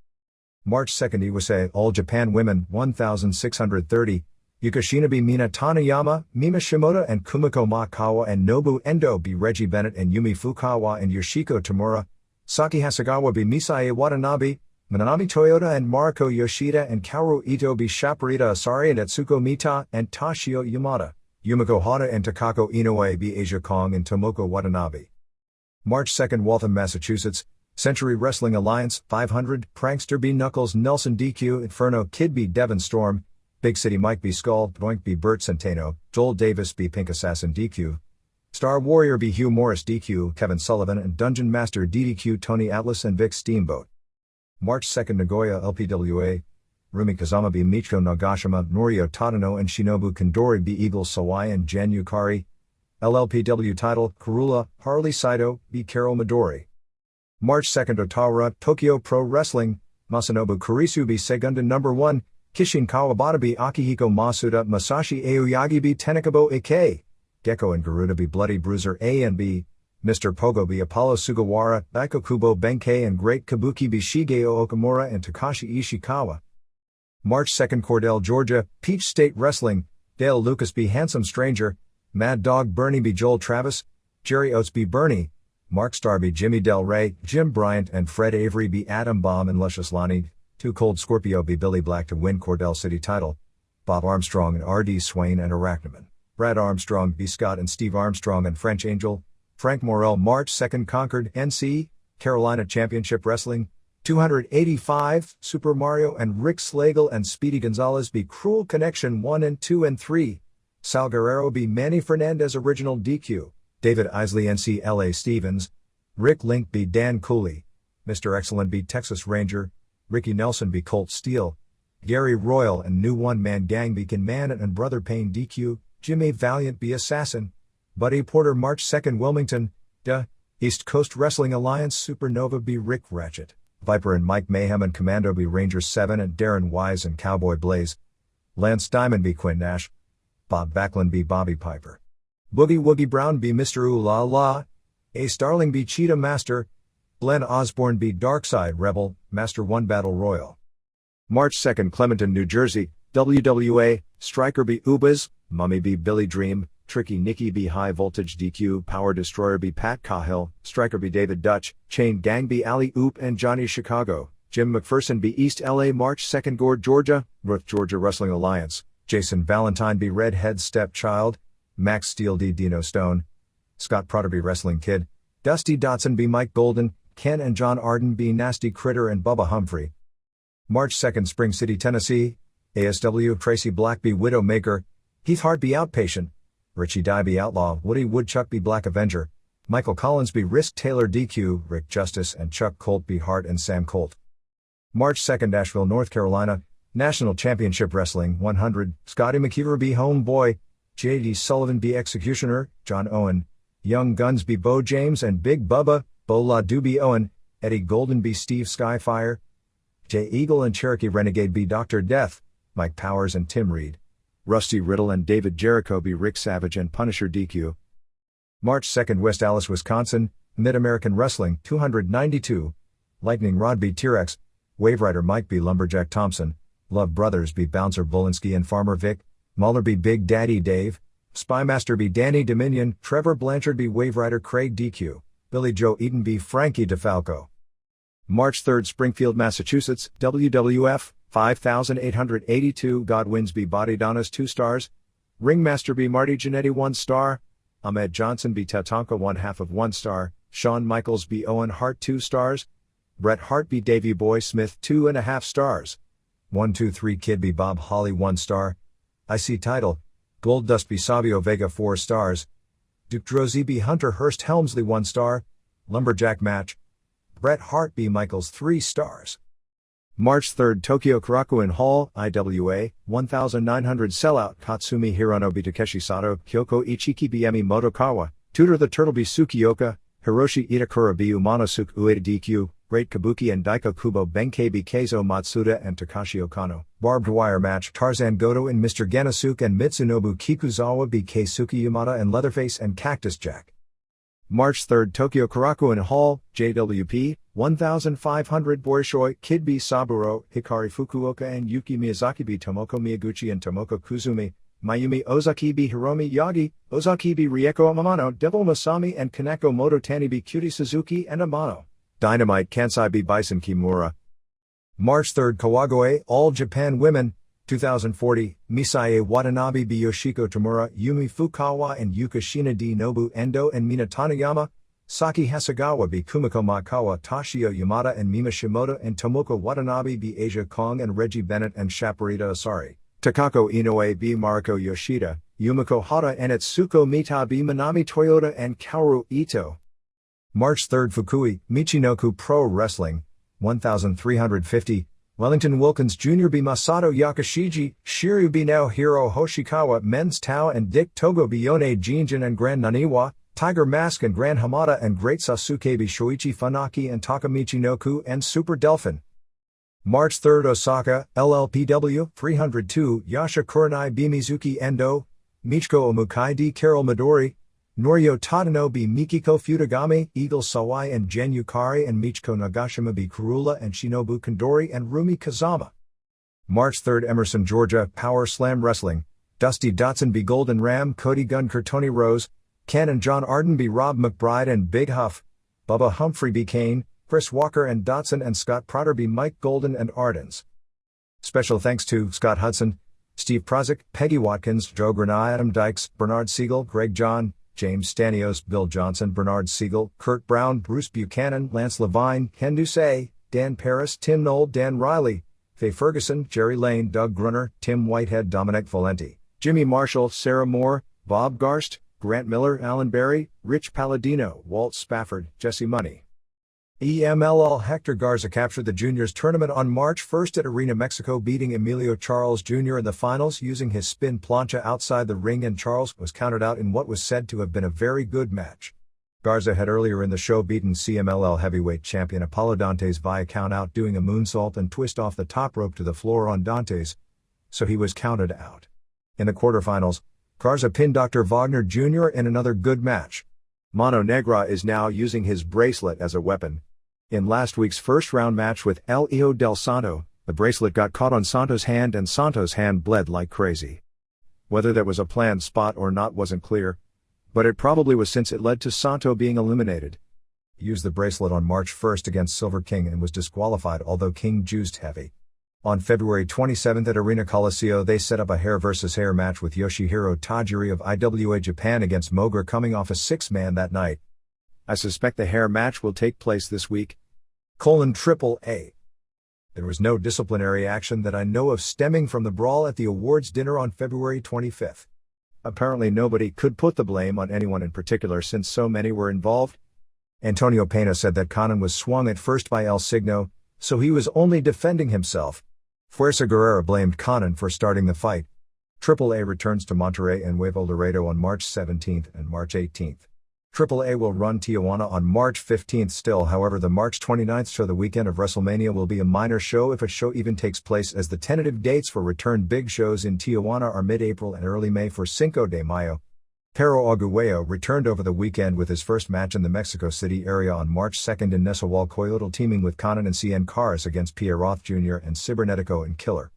March 2nd, Iwase All Japan Women 1630, Yukishina be Mina Tanayama, Mima Shimoda and Kumiko Makawa and Nobu Endo be Reggie Bennett and Yumi Fukawa and Yoshiko Tamura, Saki Hasegawa be Misae Watanabe, Manami Toyota and Mariko Yoshida and Kaoru Ito be Shaparita Asari and Etsuko Mita and Tashio Yamada, Yumiko Hata and Takako Inoue be Asia Kong and Tomoko Watanabe. March 2nd, Waltham, Massachusetts, Century Wrestling Alliance 500, Prankster be Knuckles Nelson DQ, Inferno Kid be Devon Storm, Big City Mike be Skull, Doink be Bert Centeno, Joel Davis be Pink Assassin DQ, Star Warrior be Hugh Morris DQ, Kevin Sullivan and Dungeon Master DDQ Tony Atlas and Vic Steamboat. March 2nd, Nagoya LPWA, Rumi Kazama be Michiko Nagashima, Norio Tadano and Shinobu Kandori be Eagle Sawai and Jan Yukari, LLPW title, Karula, Harley Saito be Carol Midori. March 2nd, Ottawa, Tokyo Pro Wrestling, Masanobu Kurisu be Segunda No. 1, Kishin Kawabata be Akihiko Masuda, Masashi Aoyagi be Tenakabo Ike, Gecko and Garuda be Bloody Bruiser A and B, Mr. Pogo be Apollo Sugawara, Daiko Kubo Benkei and Great Kabuki be Shigeo Okamura and Takashi Ishikawa. March 2nd, Cordell, Georgia, Peach State Wrestling, Dale Lucas be Handsome Stranger, Mad Dog Bernie be Joel Travis, Jerry Oates be Bernie, Mark Starr be Jimmy Del Rey, Jim Bryant and Fred Avery be Adam Baum and Luscious Lonnie, Too Cold Scorpio be Billy Black to win Cordell City title, Bob Armstrong and R.D. Swain and Arachnaman, Brad Armstrong be Scott and Steve Armstrong and French Angel, Frank Morrell. March 2nd, Concord, NC, Carolina Championship Wrestling, 285, Super Mario and Rick Slagle and Speedy Gonzalez be Cruel Connection 1 and 2 and 3, Sal Guerrero be Manny Fernandez Original DQ, David Isley NC LA Stevens, Rick Link be Dan Cooley, Mr. Excellent be Texas Ranger, Ricky Nelson be Colt Steele, Gary Royal and New One Man Gang be Kin Man and Brother Payne DQ, Jimmy Valiant be Assassin, Buddy Porter. March 2nd, Wilmington, East Coast Wrestling Alliance Supernova be Rick Ratchet, Viper and Mike Mayhem and Commando be Ranger 7 and Darren Wise and Cowboy Blaze, Lance Diamond be Quinn Nash, Bob Backlund be Bobby Piper, Boogie Woogie Brown be Mr. Ooh La La, A Starling be Cheetah Master, Glenn Osborne be Darkside Rebel, Master 1 Battle Royal. March 2nd, Clementon, New Jersey, WWA, Striker be Ubas, Mummy be Billy Dream, Tricky Nicky be High Voltage DQ, Power Destroyer be Pat Cahill, Striker be David Dutch, Chain Gang be Ali Oop and Johnny Chicago, Jim McPherson be East LA. March 2nd, Gord, Georgia, Ruth Georgia Wrestling Alliance, Jason Valentine be Redhead Stepchild, Max Steele D. Dino Stone, Scott Prater be Wrestling Kid, Dusty Dotson be Mike Golden, Ken and John Arden be Nasty Critter and Bubba Humphrey. March 2nd, Spring City, Tennessee, ASW, Tracy Black be Widowmaker, Heath Hart be Outpatient, Richie Dye be Outlaw, Woody Woodchuck be Black Avenger, Michael Collins be Risk Taylor DQ, Rick Justice and Chuck Colt be Hart and Sam Colt. March 2nd, Asheville, North Carolina, National Championship Wrestling 100, Scotty McKeever be Homeboy, J.D. Sullivan be Executioner, John Owen, Young Guns be Bo James and Big Bubba, Bo La Du be Owen, Eddie Golden be Steve Skyfire, Jay Eagle and Cherokee Renegade be Dr. Death, Mike Powers and Tim Reed, Rusty Riddle and David Jericho be Rick Savage and Punisher DQ. March 2nd, West Allis, Wisconsin, Mid-American Wrestling 292, Lightning Rod be T-Rex, Wave Rider Mike be Lumberjack Thompson, Love Brothers be Bouncer Bulinski and Farmer Vic, Mahler be Big Daddy Dave, Spymaster B. Danny Dominion, Trevor Blanchard B. Wave Rider Craig DQ, Billy Joe Eaton B. Frankie DeFalco. March 3, Springfield, Massachusetts, WWF, 5882 Godwins B. Body Donnas 2 stars, Ringmaster B. Marty Jannetty 1 star, Ahmed Johnson B. Tatanka 1/2 of 1 star, Shawn Michaels B. Owen Hart 2 stars, Bret Hart B. Davey Boy Smith 2.5 stars, 123 Kid B. Bob Holly 1 star, IC title, Goldust B. Savio Vega 4 stars, Duke Drozy B. Hunter Hurst Helmsley 1 star, Lumberjack match, Bret Hart B. Michaels 3 stars. March 3, Tokyo Korakuen Hall, IWA, 1900 sellout Katsumi Hirono B. Takeshi Sato, Kyoko Ichiki B. Emi Motokawa, Tutor the Turtle B. Tsukioka, Hiroshi Itakura B. Umanosuke Ueda DQ, Great Kabuki and Daiko Kubo Benkei B. Keizo Matsuda and Takashi Okano, barbed wire match Tarzan Goto and Mr. Genosuke and Mitsunobu Kikuzawa B. Keisuke Yamada and Leatherface and Cactus Jack. March 3, Tokyo Korakuen Hall, JWP, 1500 Boishoi, Kid B. Saburo, Hikari Fukuoka and Yuki Miyazaki B. Tomoko Miyaguchi and Tomoko Kuzumi, Mayumi Ozaki B. Hiromi Yagi, Ozaki B. Rieko Amano, Devil Masami and Kaneko Mototani B. Cutie Suzuki and Amano. Dynamite Kansai B. Bison Kimura. March 3, Kawagoe, All Japan Women, 2040, Misae Watanabe B. Yoshiko Tamura, Yumi Fukawa and Yuka Shina D. Nobu Endo and Mina Taniyama, Saki Hasegawa B. Kumiko Makawa, Toshio Yamada and Mima Shimoda and Tomoko Watanabe B. Asia Kong and Reggie Bennett and Shaparita Asari, Takako Inoue B. Mariko Yoshida, Yumiko Hata and Etsuko Mita B. Manami Toyota and Kaoru Ito. March 3, Fukui, Michinoku Pro Wrestling, 1350, Wellington Wilkins Jr. B. Masato Yakashiji, Shiryu B. Naohiro Hoshikawa, Men's Tao and Dick Togo B. Yone Jinjin and Grand Naniwa, Tiger Mask and Grand Hamada and Great Sasuke B. Shoichi Funaki and Takamichi Noku and Super Delphin. March 3, Osaka, LLPW, 302, Yasha Kurenai B. Mizuki Endo, Michiko Omukai D. Carol Midori, Norio Tadano B. Mikiko Futagami, Eagle Sawai and Gen Yukari and Michiko Nagashima B. Kurula and Shinobu Kondori and Rumi Kazama. March 3, Emerson, Georgia, Power Slam Wrestling, Dusty Dotson B. Golden Ram, Cody Gunker Tony Rose, Ken and John Arden B. Rob McBride and Big Huff, Bubba Humphrey B. Kane, Chris Walker and Dotson and Scott Prater B. Mike Golden and Ardens. Special thanks to Scott Hudson, Steve Prozik, Peggy Watkins, Joe Granai, Adam Dykes, Bernard Siegel, Greg John, James Stanios, Bill Johnson, Bernard Siegel, Kurt Brown, Bruce Buchanan, Lance Levine, Ken Doucet, Dan Paris, Tim Knoll, Dan Riley, Faye Ferguson, Jerry Lane, Doug Grunner, Tim Whitehead, Dominic Valenti, Jimmy Marshall, Sarah Moore, Bob Garst, Grant Miller, Alan Berry, Rich Palladino, Walt Spafford, Jesse Money. EMLL Hector Garza captured the juniors tournament on March 1 at Arena Mexico, beating Emilio Charles Jr. in the finals using his spin plancha outside the ring, and Charles was counted out in what was said to have been a very good match. Garza had earlier in the show beaten CMLL heavyweight champion Apollo Dantes via count out, doing a moonsault and twist off the top rope to the floor on Dantes, so he was counted out. In the quarterfinals, Garza pinned Dr. Wagner Jr. in another good match. Mano Negra is now using his bracelet as a weapon. In last week's first-round match with El Hijo del Santo, the bracelet got caught on Santo's hand and Santo's hand bled like crazy. Whether that was a planned spot or not wasn't clear, but it probably was, since it led to Santo being eliminated. He used the bracelet on March 1 against Silver King and was disqualified, although King juiced heavy. On February 27 at Arena Coliseo, they set up a hair versus hair match with Yoshihiro Tajiri of IWA Japan against Moger, coming off a 6-man that night. I suspect the hair match will take place this week. AAA. There was no disciplinary action that I know of stemming from the brawl at the awards dinner on February 25. Apparently nobody could put the blame on anyone in particular, since so many were involved. Antonio Pena said that Conan was swung at first by El Signo, so he was only defending himself. Fuerza Guerrera blamed Conan for starting the fight. AAA returns to Monterrey and Nuevo Laredo on March 17 and March 18. AAA will run Tijuana on March 15 still. However, the March 29 show, the weekend of WrestleMania, will be a minor show, if a show even takes place, as the tentative dates for return big shows in Tijuana are mid-April and early May for Cinco de Mayo. Pero Aguayo returned over the weekend with his first match in the Mexico City area on March 2 in Nezahualcóyotl, teaming with Conan and CN Caras against Pierre Roth Jr. and Cibernetico and Killer.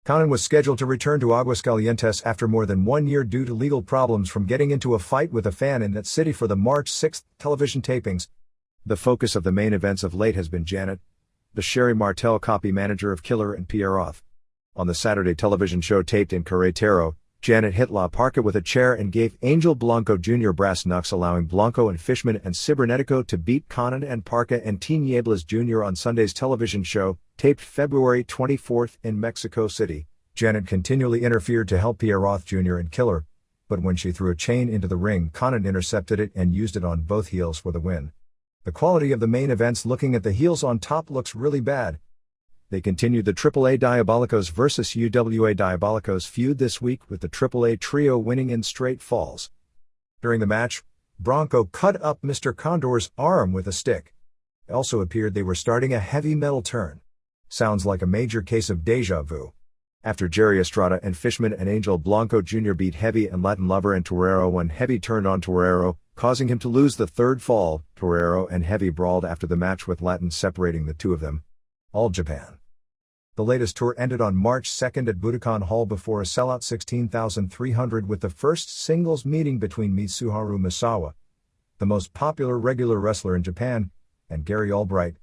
Konnan was scheduled to return to Aguascalientes after more than 1 year due to legal problems from getting into a fight with a fan in that city for the March 6 television tapings. The focus of the main events of late has been Janet, the Sherry Martel copy manager of Killer and Pierre Roth. On the Saturday television show taped in Querétaro, Janet hit La Parca with a chair and gave Angel Blanco Jr. brass knucks, allowing Blanco and Fishman and Cibernetico to beat Konnan and Parca and Tinieblas Jr. on Sunday's television show, taped February 24 in Mexico City. Janet continually interfered to help Pierre Roth Jr. and Killer, but when she threw a chain into the ring, Konnan intercepted it and used it on both heels for the win. The quality of the main events looking at the heels on top looks really bad. They continued the AAA Diabolicos vs. UWA Diabolicos feud this week, with the AAA trio winning in straight falls. During the match, Bronco cut up Mr. Condor's arm with a stick. It also appeared they were starting a heavy metal turn. Sounds like a major case of deja vu. After Jerry Estrada and Fishman and Angel Blanco Jr. beat Heavy and Latin Lover and Torero when Heavy turned on Torero, causing him to lose the third fall, Torero and Heavy brawled after the match with Latin separating the two of them. All Japan. The latest tour ended on March 2 at Budokan Hall before a sellout 16,300 with the first singles meeting between Mitsuharu Misawa, the most popular regular wrestler in Japan, and Gary Albright,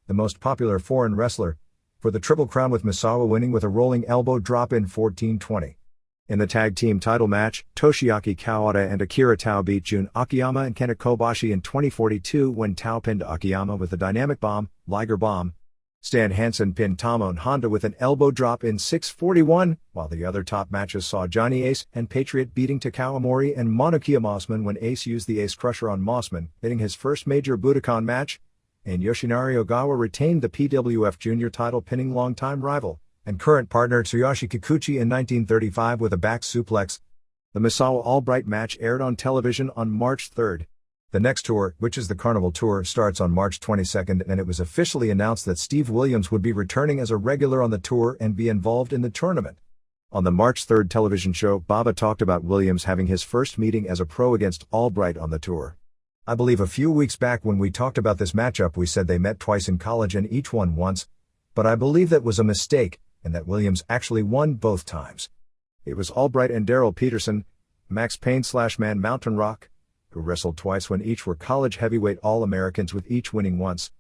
the most popular foreign wrestler, for the Triple Crown, with Misawa winning with a rolling elbow drop in 14:20. In the tag team title match, Toshiaki Kawada and Akira Tao beat Jun Akiyama and Kenta Kobashi in 2042 when Tao pinned Akiyama with a dynamic bomb, Liger Bomb. Stan Hansen pinned Tamon Honda with an elbow drop in 6:41, while the other top matches saw Johnny Ace and Patriot beating Takao Omori and Monokia Mossman when Ace used the Ace Crusher on Mossman, hitting his first major Budokan match, and Yoshinari Ogawa retained the PWF Junior title, pinning longtime rival and current partner Tsuyoshi Kikuchi in 1935 with a back suplex. The Misawa Albright match aired on television on March 3. The next tour, which is the Carnival Tour, starts on March 22, and it was officially announced that Steve Williams would be returning as a regular on the tour and be involved in the tournament. On the March 3 television show, Baba talked about Williams having his first meeting as a pro against Albright on the tour. I believe a few weeks back when we talked about this matchup we said they met twice in college and each won once, but I believe that was a mistake, and that Williams actually won both times. It was Albright and Daryl Peterson, Max Payne/Man Mountain Rock, who wrestled twice when each were college heavyweight All-Americans, with each winning once.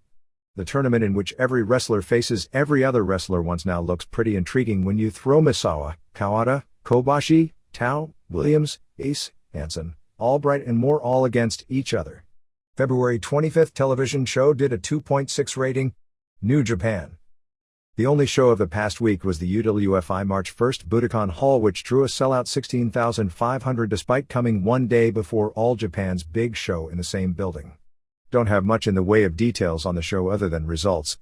The tournament in which every wrestler faces every other wrestler once now looks pretty intriguing when you throw Misawa, Kawada, Kobashi, Tao, Williams, Ace, Hansen, Albright and more all against each other. February 25 television show did a 2.6 rating. New Japan. The only show of the past week was the UWFI March 1 Budokan Hall, which drew a sellout 16,500 despite coming 1 day before All Japan's big show in the same building. Don't have much in the way of details on the show other than results.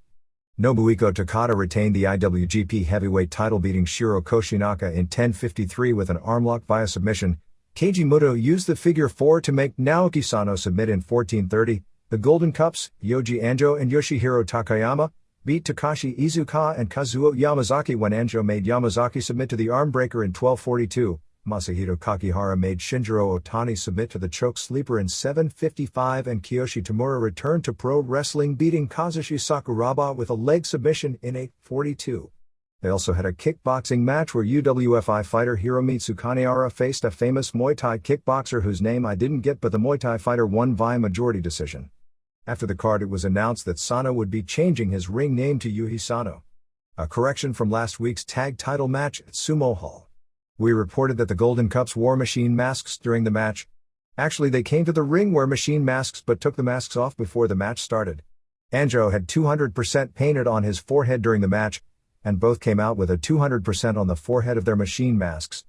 Nobuhiko Takada retained the IWGP Heavyweight title, beating Shiro Koshinaka in 10:53 with an armlock via submission. Keiji Muto used the figure 4 to make Naoki Sano submit in 14:30. The Golden Cups, Yoji Anjo and Yoshihiro Takayama, beat Takashi Iizuka and Kazuo Yamazaki when Anjo made Yamazaki submit to the armbreaker in 12:42. Masahito Kakihara made Shinjiro Otani submit to the choke sleeper in 7:55, and Kiyoshi Tamura returned to pro wrestling, beating Kazushi Sakuraba with a leg submission in 8:42. They also had a kickboxing match where UWFI fighter Hiromitsu Kaniara faced a famous Muay Thai kickboxer whose name I didn't get, but the Muay Thai fighter won via majority decision. After the card, it was announced that Sano would be changing his ring name to Yuhi Sano. A correction from last week's tag title match at Sumo Hall. We reported that the Golden Cups wore machine masks during the match. Actually, they came to the ring wearing machine masks but took the masks off before the match started. Anjo had 200% painted on his forehead during the match, and both came out with a 200% on the forehead of their machine masks.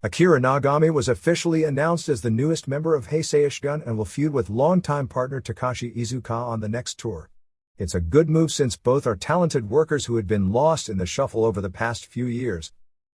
Akira Nagami was officially announced as the newest member of Heisei Ishgun and will feud with longtime partner Takashi Iizuka on the next tour. It's a good move since both are talented workers who had been lost in the shuffle over the past few years.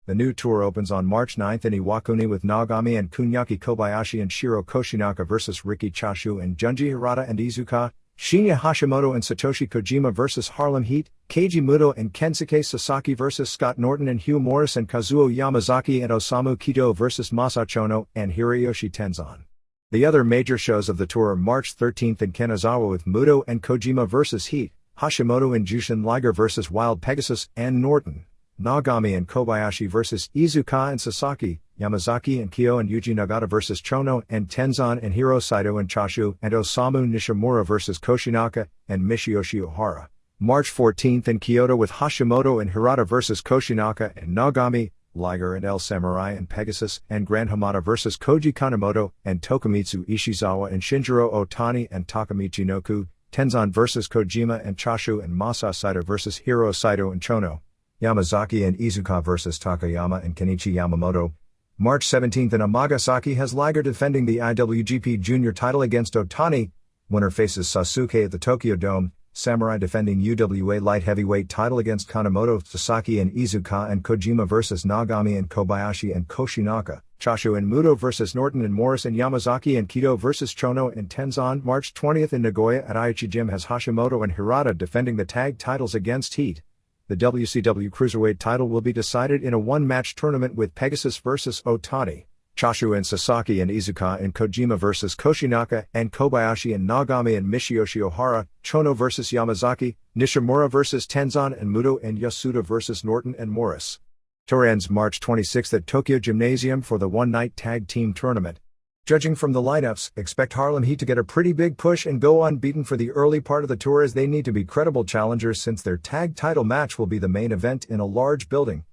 The new tour opens on March 9 in Iwakuni with Nagami and Kunyaki Kobayashi and Shiro Koshinaka vs. Riki Chashu and Junji Hirata and Iizuka, Shinya Hashimoto and Satoshi Kojima vs. Harlem Heat, Keiji Muto and Kensuke Sasaki vs. Scott Norton and Hugh Morris, and Kazuo Yamazaki and Osamu Kido vs. Masachono and Hiroyoshi Tenzan. The other major shows of the tour are March 13 in Kanazawa with Muto and Kojima vs. Heat, Hashimoto and Jushin Liger vs. Wild Pegasus and Norton, Nagami and Kobayashi vs. Iizuka and Sasaki, Yamazaki and Kyo and Yuji Nagata vs. Chono and Tenzan and Hiro Saito and Chashu and Osamu Nishimura vs. Koshinaka and Michiyoshi Ohara. March 14th in Kyoto with Hashimoto and Hirata vs. Koshinaka and Nagami, Liger and El Samurai and Pegasus and Grand Hamada vs. Koji Kanemoto and Tokumitsu Ishizawa and Shinjiro Otani and Takamichi Noku, Tenzan vs. Kojima and Chashu and Masa Saito vs. Hiro Saito and Chono. Yamazaki and Iizuka vs. Takayama and Kenichi Yamamoto. March 17th in Amagasaki has Liger defending the IWGP Junior title against Otani. Winner faces Sasuke at the Tokyo Dome. Samurai defending UWA Light Heavyweight title against Kanemoto, Sasaki and Iizuka and Kojima vs. Nagami and Kobayashi and Koshinaka. Chashu and Muto vs. Norton and Morris and Yamazaki and Kido vs. Chono and Tenzan. March 20th in Nagoya at Aichi Gym has Hashimoto and Hirata defending the tag titles against Heat. The WCW Cruiserweight title will be decided in a one-match tournament with Pegasus vs. Otani. Chashu and Sasaki and Iizuka and Kojima vs. Koshinaka and Kobayashi and Nagami and Michiyoshi Ohara, Chono vs. Yamazaki, Nishimura vs. Tenzan and Muto and Yasuda vs. Norton and Morris. Tour ends March 26th at Tokyo Gymnasium for the one-night tag team tournament. Judging from the lineups, expect Harlem Heat to get a pretty big push and go unbeaten for the early part of the tour as they need to be credible challengers since their tag title match will be the main event in a large building.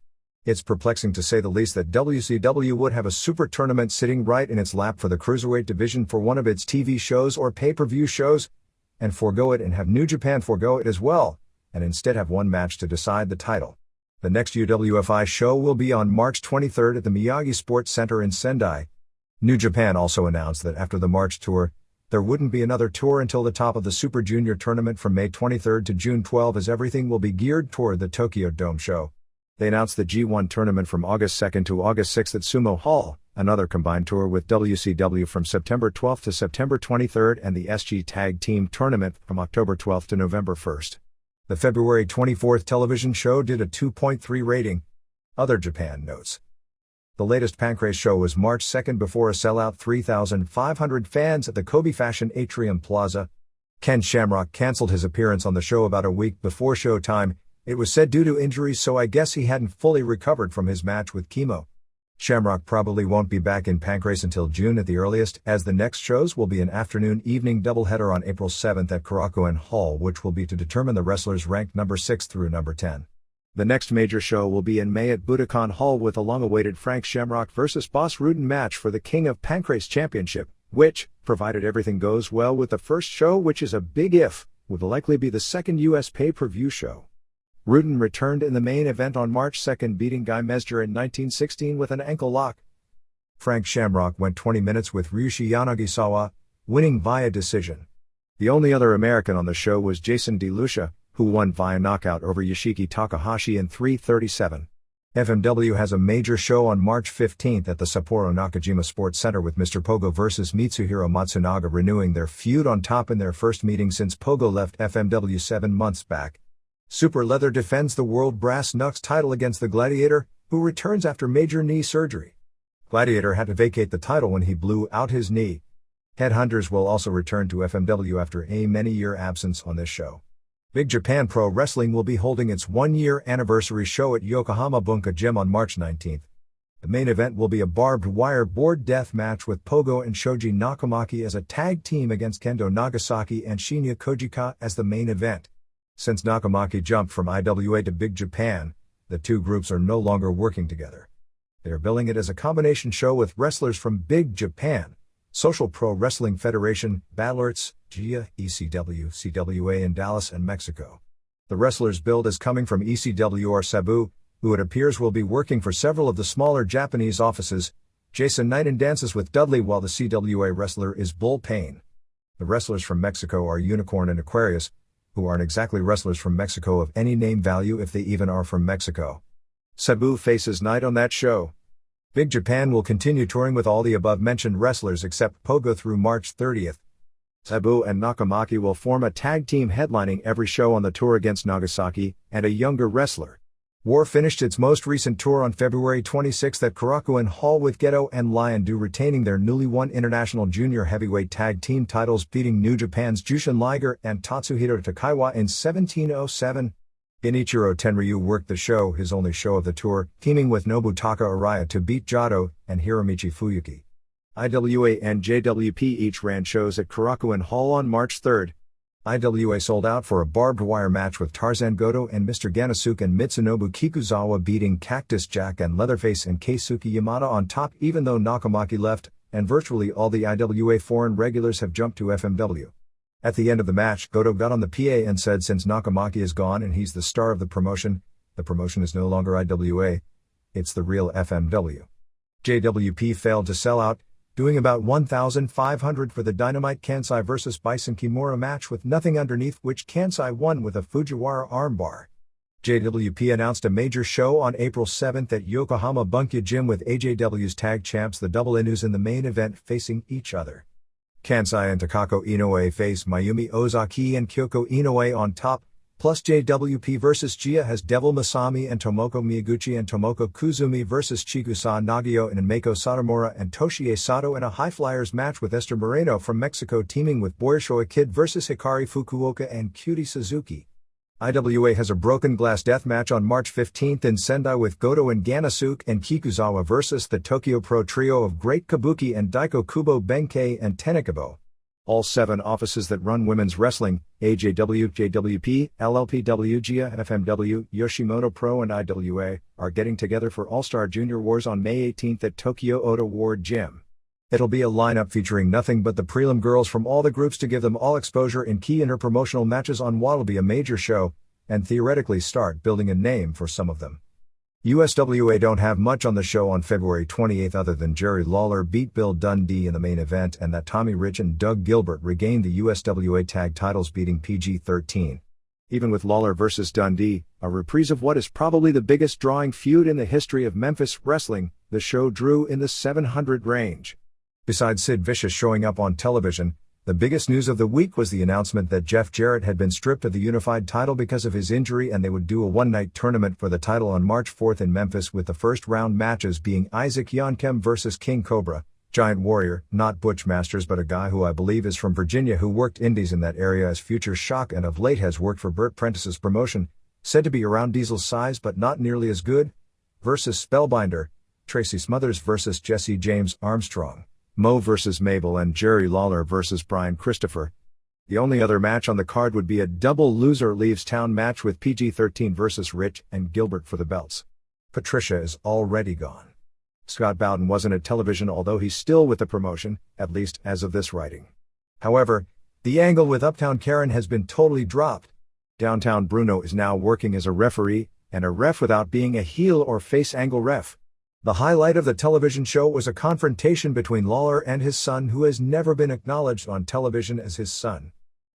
It's perplexing to say the least that WCW would have a super tournament sitting right in its lap for the Cruiserweight division for one of its TV shows or pay-per-view shows, and forego it and have New Japan forego it as well, and instead have one match to decide the title. The next UWFI show will be on March 23rd at the Miyagi Sports Center in Sendai. New Japan also announced that after the March tour, there wouldn't be another tour until the top of the Super Junior tournament from May 23rd to June 12 as everything will be geared toward the Tokyo Dome show. They announced the G1 tournament from August 2nd to August 6th at Sumo Hall, another combined tour with WCW from September 12th to September 23rd and the SG Tag Team Tournament from October 12th to November 1st. The February 24th television show did a 2.3 rating. Other Japan notes. The latest Pancrase show was March 2nd before a sellout 3,500 fans at the Kobe Fashion Atrium Plaza. Ken Shamrock canceled his appearance on the show about a week before showtime. It was said due to injuries, so I guess he hadn't fully recovered from his match with chemo. Shamrock probably won't be back in Pancrase until June at the earliest, as the next shows will be an afternoon-evening doubleheader on April 7th at Korakuen Hall, which will be to determine the wrestlers ranked number 6 through number 10. The next major show will be in May at Budokan Hall with a long-awaited Frank Shamrock vs. Boss Rudin match for the King of Pancrase Championship, which, provided everything goes well with the first show, which is a big if, would likely be the second U.S. pay-per-view show. Rudin returned in the main event on March 2nd, beating Guy Mesger in 1916 with an ankle lock. Frank Shamrock went 20 minutes with Ryushi Yanagisawa, winning via decision. The only other American on the show was Jason DeLucia, who won via knockout over Yoshiki Takahashi in 3:37. FMW has a major show on March 15th at the Sapporo Nakajima Sports Center with Mr. Pogo vs. Mitsuhiro Matsunaga renewing their feud on top in their first meeting since Pogo left FMW 7 months back. Super Leather defends the World Brass Knucks title against the Gladiator, who returns after major knee surgery. Gladiator had to vacate the title when he blew out his knee. Headhunters will also return to FMW after a many-year absence on this show. Big Japan Pro Wrestling will be holding its one-year anniversary show at Yokohama Bunka Gym on March 19th. The main event will be a barbed wire board death match with Pogo and Shoji Nakamaki as a tag team against Kendo Nagasaki and Shinya Kojika as the main event. Since Nakamaki jumped from IWA to Big Japan, the two groups are no longer working together. They are billing it as a combination show with wrestlers from Big Japan, Social Pro Wrestling Federation, Battlerts, GIA, ECW, CWA in Dallas and Mexico. The wrestlers billed as coming from ECW are Sabu, who it appears will be working for several of the smaller Japanese offices. Jason Knighton dances with Dudley while the CWA wrestler is Bull Payne. The wrestlers from Mexico are Unicorn and Aquarius, who aren't exactly wrestlers from Mexico of any name value if they even are from Mexico. Sabu faces Knight on that show. Big Japan will continue touring with all the above-mentioned wrestlers except Pogo through March 30th. Sabu and Nakamaki will form a tag team headlining every show on the tour against Nagasaki and a younger wrestler. War finished its most recent tour on February 26 at Korakuen Hall with Geto and Lion Do retaining their newly won International Junior Heavyweight Tag Team titles, beating New Japan's Jushin Liger and Tatsuhiro Takaiwa in 1707. Genichiro Tenryu worked the show, his only show of the tour, teaming with Nobutaka Araya to beat Jado and Hiromichi Fuyuki. IWA and JWP each ran shows at Korakuen Hall on March 3. IWA sold out for a barbed wire match with Tarzan Goto and Mr. Ganasuke and Mitsunobu Kikuzawa beating Cactus Jack and Leatherface and Keisuke Yamada on top, even though Nakamaki left, and virtually all the IWA foreign regulars have jumped to FMW. At the end of the match, Goto got on the PA and said since Nakamaki is gone and he's the star of the promotion is no longer IWA, it's the real FMW. JWP failed to sell out, doing about 1,500 for the Dynamite Kansai vs Bison Kimura match with nothing underneath, which Kansai won with a Fujiwara armbar. JWP announced a major show on April 7 at Yokohama Bunkyo Gym with AJW's tag champs the Double Inus in the main event facing each other. Kansai and Takako Inoue face Mayumi Ozaki and Kyoko Inoue on top, plus JWP vs Gia has Devil Masami and Tomoko Miyaguchi and Tomoko Kuzumi vs Chigusa Nagio and Meiko Satomura and Toshie Sato in a High Flyers match with Esther Moreno from Mexico teaming with Boyoshoa Kid vs Hikari Fukuoka and Cutie Suzuki. IWA has a Broken Glass Death match on March 15 in Sendai with Goto and Ganasuke and Kikuzawa vs the Tokyo Pro Trio of Great Kabuki and Daiko Kubo Benkei and Tenekabo. All 7 offices that run women's wrestling, AJW, JWP, LLPW, GIA, FMW, Yoshimoto Pro and IWA, are getting together for All-Star Junior Wars on May 18 at Tokyo Ota Ward Gym. It'll be a lineup featuring nothing but the prelim girls from all the groups to give them all exposure in key interpromotional matches on what'll be a major show, and theoretically start building a name for some of them. USWA don't have much on the show on February 28 other than Jerry Lawler beat Bill Dundee in the main event and that Tommy Rich and Doug Gilbert regained the USWA tag titles beating PG-13. Even with Lawler vs Dundee, a reprise of what is probably the biggest drawing feud in the history of Memphis wrestling, the show drew in the 700 range. Besides Sid Vicious showing up on television, the biggest news of the week was the announcement that Jeff Jarrett had been stripped of the unified title because of his injury and they would do a one-night tournament for the title on March 4 in Memphis with the first round matches being Isaac Yankem vs King Cobra, Giant Warrior, not Butch Masters but a guy who I believe is from Virginia who worked indies in that area as Future Shock and of late has worked for Burt Prentice's promotion, said to be around Diesel's size but not nearly as good, versus Spellbinder, Tracy Smothers vs Jesse James Armstrong, Mo vs Mabel and Jerry Lawler vs Brian Christopher. The only other match on the card would be a double loser leaves town match with PG-13 vs Rich and Gilbert for the belts. Patricia is already gone. Scott Bowden wasn't at television although he's still with the promotion, at least as of this writing. However, the angle with Uptown Karen has been totally dropped. Downtown Bruno is now working as a referee, and a ref without being a heel or face angle ref. The highlight of the television show was a confrontation between Lawler and his son who has never been acknowledged on television as his son.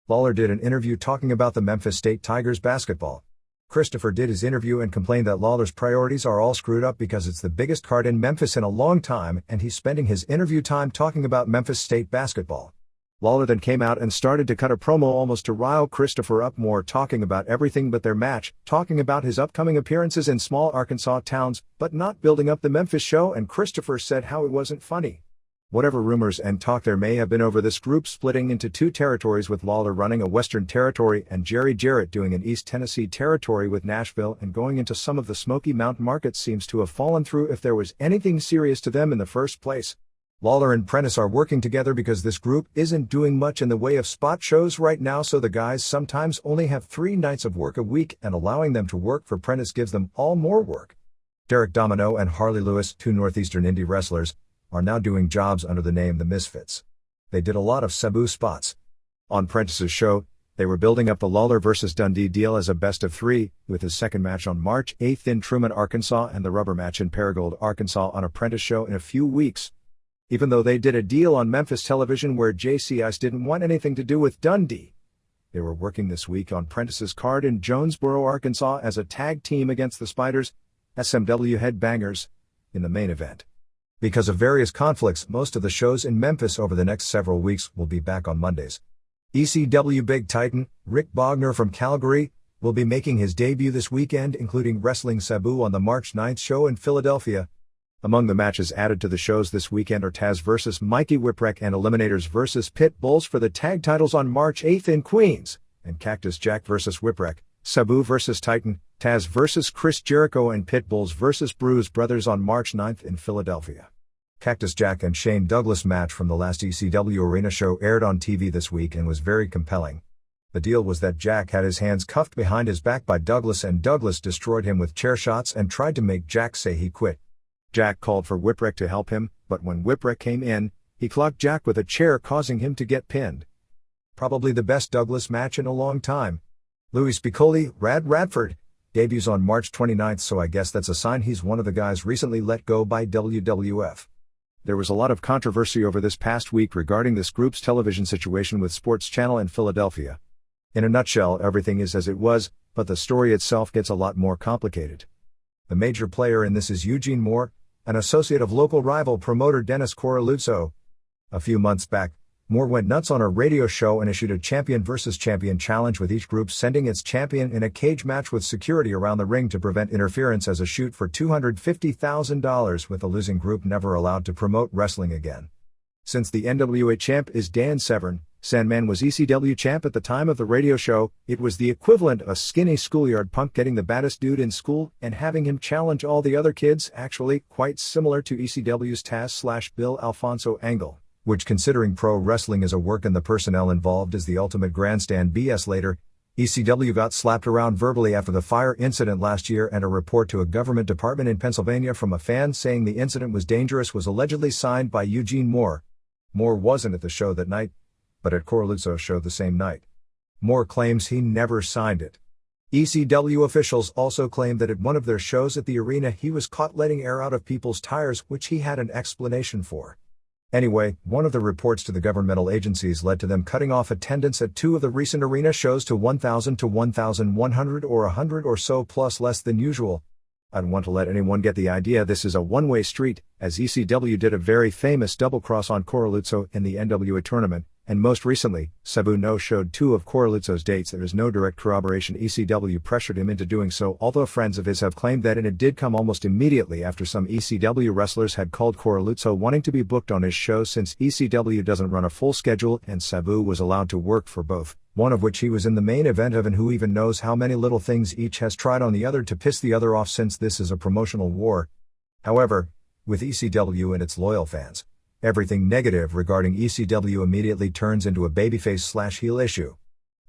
Lawler did an interview talking about the Memphis State Tigers basketball. Christopher did his interview and complained that Lawler's priorities are all screwed up because it's the biggest card in Memphis in a long time and he's spending his interview time talking about Memphis State basketball. Lawler then came out and started to cut a promo almost to rile Christopher up more, talking about everything but their match, talking about his upcoming appearances in small Arkansas towns, but not building up the Memphis show, and Christopher said how it wasn't funny. Whatever rumors and talk there may have been over this group splitting into 2 territories with Lawler running a Western territory and Jerry Jarrett doing an East Tennessee territory with Nashville and going into some of the Smoky Mountain markets seems to have fallen through if there was anything serious to them in the first place. Lawler and Prentice are working together because this group isn't doing much in the way of spot shows right now, so the guys sometimes only have 3 nights of work a week, and allowing them to work for Prentice gives them all more work. Derek Domino and Harley Lewis, 2 Northeastern indie wrestlers, are now doing jobs under the name The Misfits. They did a lot of Sabu spots. On Prentice's show, they were building up the Lawler vs Dundee deal as a best of 3, with his second match on March 8 in Truman, Arkansas and the rubber match in Paragould, Arkansas on a Prentice show in a few weeks. Even though they did a deal on Memphis television where JC Ice didn't want anything to do with Dundee, they were working this week on Prentice's card in Jonesboro, Arkansas as a tag team against the Spiders, SMW Headbangers, in the main event. Because of various conflicts, most of the shows in Memphis over the next several weeks will be back on Mondays. ECW Big Titan, Rick Bogner from Calgary, will be making his debut this weekend, including wrestling Sabu on the March 9th show in Philadelphia. Among the matches added to the shows this weekend are Taz vs Mikey Whipwreck and Eliminators vs Pit Bulls for the tag titles on March 8 in Queens, and Cactus Jack vs Whipwreck, Sabu vs. Titan, Taz vs. Chris Jericho and Pitbulls vs. Bruise Brothers on March 9th in Philadelphia. Cactus Jack and Shane Douglas match from the last ECW Arena show aired on TV this week and was very compelling. The deal was that Jack had his hands cuffed behind his back by Douglas and Douglas destroyed him with chair shots and tried to make Jack say he quit. Jack called for Whipwreck to help him, but when Whipwreck came in, he clocked Jack with a chair causing him to get pinned. Probably the best Douglas match in a long time. Louis Spicolli, Radford, debuts on March 29th, so I guess that's a sign he's one of the guys recently let go by WWF. There was a lot of controversy over this past week regarding this group's television situation with Sports Channel in Philadelphia. In a nutshell, everything is as it was, but the story itself gets a lot more complicated. The major player in this is Eugene Moore, an associate of local rival promoter Dennis Coralluzzo. A few months back, Moore went nuts on a radio show and issued a champion versus champion challenge, with each group sending its champion in a cage match with security around the ring to prevent interference as a shoot for $250,000, with the losing group never allowed to promote wrestling again. Since the NWA champ is Dan Severn, Sandman was ECW champ at the time of the radio show, it was the equivalent of a skinny schoolyard punk getting the baddest dude in school and having him challenge all the other kids, actually quite similar to ECW's Taz/Bill Alfonso angle, which, considering pro wrestling is a work and the personnel involved is the ultimate grandstand BS. Later, ECW got slapped around verbally after the fire incident last year, and a report to a government department in Pennsylvania from a fan saying the incident was dangerous was allegedly signed by Eugene Moore. Moore wasn't at the show that night, but at Coralluzzo's show the same night. Moore claims he never signed it. ECW officials also claimed that at one of their shows at the arena he was caught letting air out of people's tires, which he had an explanation for. Anyway, one of the reports to the governmental agencies led to them cutting off attendance at two of the recent arena shows to 1,000 to 1,100 or 100 or so plus less than usual. I don't want to let anyone get the idea this is a one-way street, as ECW did a very famous double-cross on Coralluzzo in the NWA tournament, and most recently, Sabu no-showed two of Coralluzzo's dates. There is no direct corroboration ECW pressured him into doing so, although friends of his have claimed that it did come almost immediately after some ECW wrestlers had called Coralluzzo wanting to be booked on his show, since ECW doesn't run a full schedule and Sabu was allowed to work for both, one of which he was in the main event of, and who even knows how many little things each has tried on the other to piss the other off, since this is a promotional war. However, with ECW and its loyal fans, everything negative regarding ECW immediately turns into a babyface/heel issue.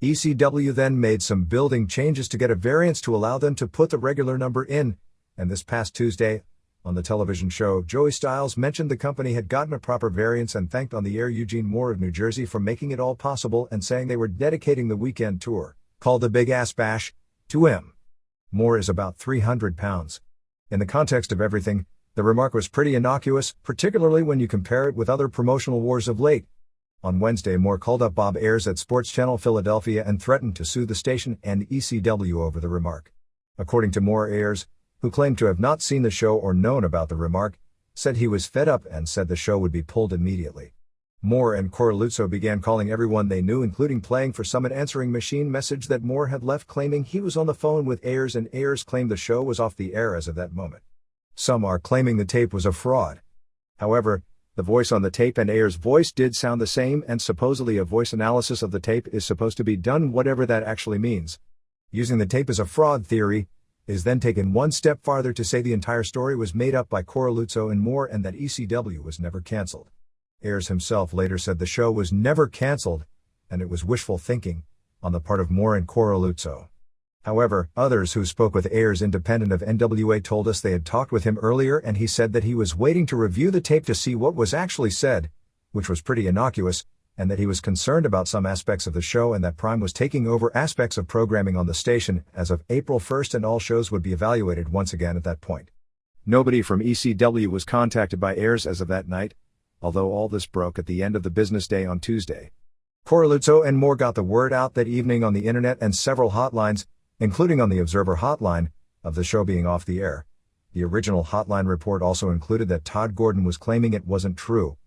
ECW then made some building changes to get a variance to allow them to put the regular number in, and this past Tuesday, on the television show, Joey Styles mentioned the company had gotten a proper variance and thanked on the air Eugene Moore of New Jersey for making it all possible, and saying they were dedicating the weekend tour, called the Big Ass Bash, to him. Moore is about 300 pounds. In the context of everything, the remark was pretty innocuous, particularly when you compare it with other promotional wars of late. On Wednesday, Moore called up Bob Ayers at Sports Channel Philadelphia and threatened to sue the station and ECW over the remark. According to Moore, Ayers, who claimed to have not seen the show or known about the remark, said he was fed up and said the show would be pulled immediately. Moore and Coralluzzo began calling everyone they knew, including playing for some an answering machine message that Moore had left, claiming he was on the phone with Ayers, and Ayers claimed the show was off the air as of that moment. Some are claiming the tape was a fraud. However, the voice on the tape and Ayers' voice did sound the same, and supposedly a voice analysis of the tape is supposed to be done, whatever that actually means. Using the tape as a fraud theory is then taken one step farther to say the entire story was made up by Coralluzzo and Moore, and that ECW was never cancelled. Ayers himself later said the show was never cancelled, and it was wishful thinking on the part of Moore and Coralluzzo. However, others who spoke with Ayers independent of NWA told us they had talked with him earlier, and he said that he was waiting to review the tape to see what was actually said, which was pretty innocuous, and that he was concerned about some aspects of the show, and that Prime was taking over aspects of programming on the station as of April 1st, and all shows would be evaluated once again at that point. Nobody from ECW was contacted by Ayers as of that night, although all this broke at the end of the business day on Tuesday. Coralluzzo and Moore got the word out that evening on the internet and several hotlines, including on the Observer hotline, of the show being off the air. The original hotline report also included that Todd Gordon was claiming it wasn't true.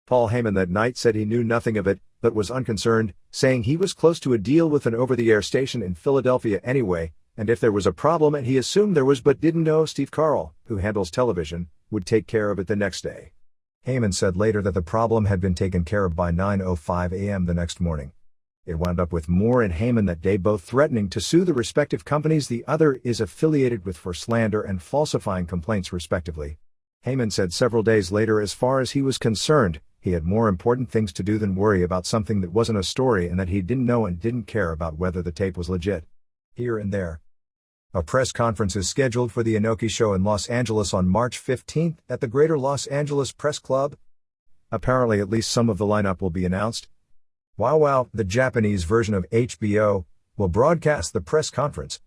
Paul Heyman that night said he knew nothing of it, but was unconcerned, saying he was close to a deal with an over-the-air station in Philadelphia anyway, and if there was a problem, and he assumed there was but didn't know, Steve Carl, who handles television, would take care of it the next day. Heyman said later that the problem had been taken care of by 9:05 a.m. the next morning. It wound up with Moore and Heyman that day both threatening to sue the respective companies the other is affiliated with for slander and falsifying complaints respectively. Heyman said several days later as far as he was concerned, he had more important things to do than worry about something that wasn't a story and that he didn't know and didn't care about whether the tape was legit. Here and there. A press conference is scheduled for the Inoki show in Los Angeles on March 15 at the Greater Los Angeles Press Club. Apparently at least some of the lineup will be announced. WoW, the Japanese version of HBO, will broadcast the press conference.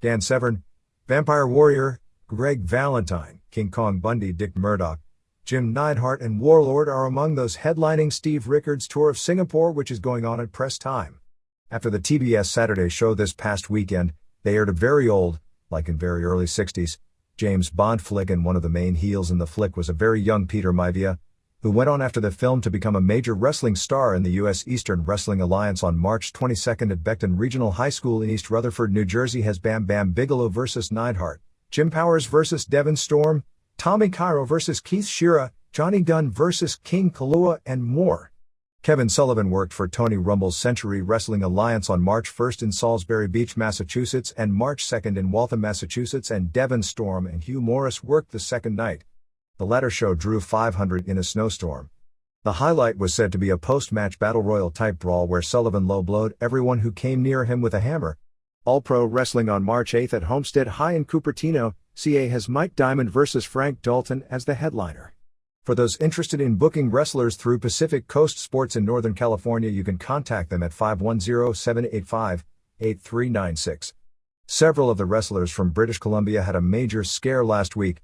Dan Severn, Vampire Warrior, Greg Valentine, King Kong Bundy, Dick Murdoch, Jim Neidhart and Warlord are among those headlining Steve Rickard's tour of Singapore, which is going on at press time. After the TBS Saturday show this past weekend, they aired a very old, like in very early 60s, James Bond flick, and one of the main heels in the flick was a very young Peter Maivia, who went on after the film to become a major wrestling star in the U.S. Eastern Wrestling Alliance. On March 22 at Beckton Regional High School in East Rutherford, New Jersey has Bam Bam Bigelow vs. Neidhart, Jim Powers vs. Devon Storm, Tommy Cairo vs. Keith Shearer, Johnny Gunn vs. King Kalua, and more. Kevin Sullivan worked for Tony Rumble's Century Wrestling Alliance on March 1 in Salisbury Beach, Massachusetts, and March 2 in Waltham, Massachusetts, and Devon Storm and Hugh Morris worked the second night. The latter show drew 500 in a snowstorm. The highlight was said to be a post-match battle royal type brawl where Sullivan low-blowed everyone who came near him with a hammer. All Pro Wrestling on March 8 at Homestead High in Cupertino, CA has Mike Diamond vs. Frank Dalton as the headliner. For those interested in booking wrestlers through Pacific Coast Sports in Northern California, you can contact them at 510-785-8396. Several of the wrestlers from British Columbia had a major scare last week.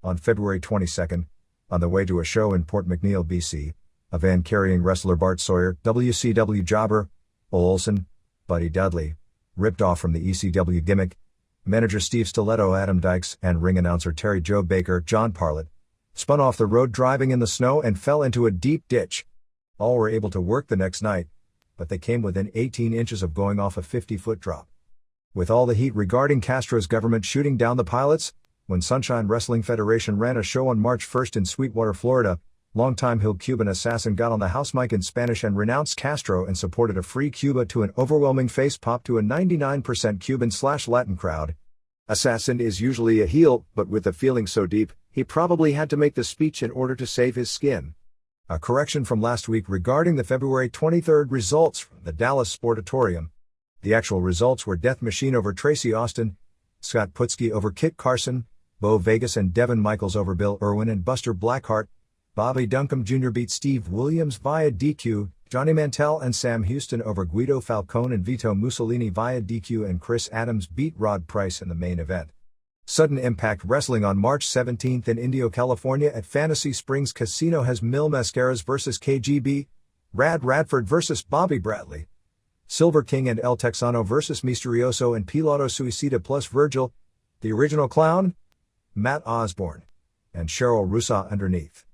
On February 22, on the way to a show in Port McNeill, BC, a van carrying wrestler Bart Sawyer, WCW jobber, Olson, Buddy Dudley, ripped off from the ECW gimmick, manager Steve Stiletto Adam Dykes, and ring announcer Terry Joe Baker John Parlett, spun off the road driving in the snow and fell into a deep ditch. All were able to work the next night, but they came within 18 inches of going off a 50-foot drop. With all the heat regarding Castro's government shooting down the pilots, when Sunshine Wrestling Federation ran a show on March 1 in Sweetwater, Florida, longtime Hill Cuban assassin got on the house mic in Spanish and renounced Castro and supported a free Cuba to an overwhelming face pop to a 99% Cuban/Latin crowd. Assassin is usually a heel, but with the feeling so deep, he probably had to make the speech in order to save his skin. A correction from last week regarding the February 23 results from the Dallas Sportatorium. The actual results were Death Machine over Tracy Austin, Scott Putski over Kit Carson, Bo Vegas and Devin Michaels over Bill Irwin and Buster Blackheart, Bobby Duncombe Jr. beat Steve Williams via DQ, Johnny Mantell and Sam Houston over Guido Falcone and Vito Mussolini via DQ, and Chris Adams beat Rod Price in the main event. Sudden Impact Wrestling on March 17 in Indio, California at Fantasy Springs Casino has Mil Mascaras vs. KGB, Rad Radford vs. Bobby Bradley, Silver King and El Texano vs. Misterioso and Piloto Suicida plus Virgil, The Original Clown, Matt Osborne, and Cheryl Russa underneath.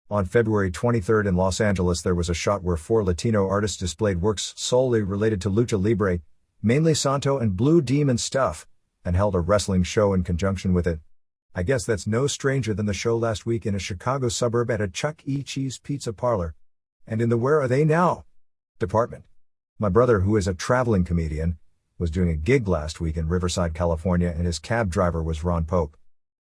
On February 23 in Los Angeles there was a shot where 4 Latino artists displayed works solely related to Lucha Libre, mainly Santo and Blue Demon stuff, and held a wrestling show in conjunction with it. I guess that's no stranger than the show last week in a Chicago suburb at a Chuck E. Cheese pizza parlor. And in the Where Are They Now department. My brother, who is a traveling comedian, was doing a gig last week in Riverside, California, and his cab driver was Ron Pope.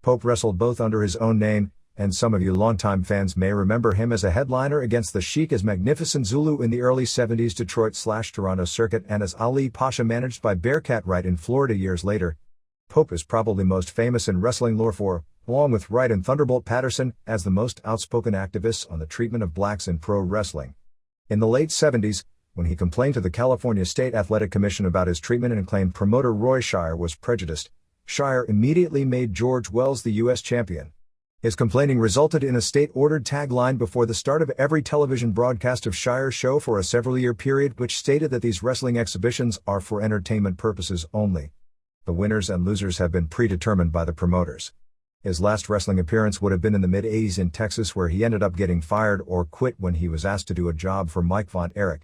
Pope wrestled both under his own name, and some of you longtime fans may remember him as a headliner against the Sheik as Magnificent Zulu in the early 70s Detroit/Toronto circuit and as Ali Pasha managed by Bearcat Wright in Florida years later. Pope is probably most famous in wrestling lore for, along with Wright and Thunderbolt Patterson, as the most outspoken activists on the treatment of blacks in pro wrestling. In the late 70s, when he complained to the California State Athletic Commission about his treatment and claimed promoter Roy Shire was prejudiced, Shire immediately made George Wells the U.S. champion. His complaining resulted in a state-ordered tagline before the start of every television broadcast of Shire's show for a several-year period, which stated that these wrestling exhibitions are for entertainment purposes only. The winners and losers have been predetermined by the promoters. His last wrestling appearance would have been in the mid-80s in Texas, where he ended up getting fired or quit when he was asked to do a job for Mike Von Erich.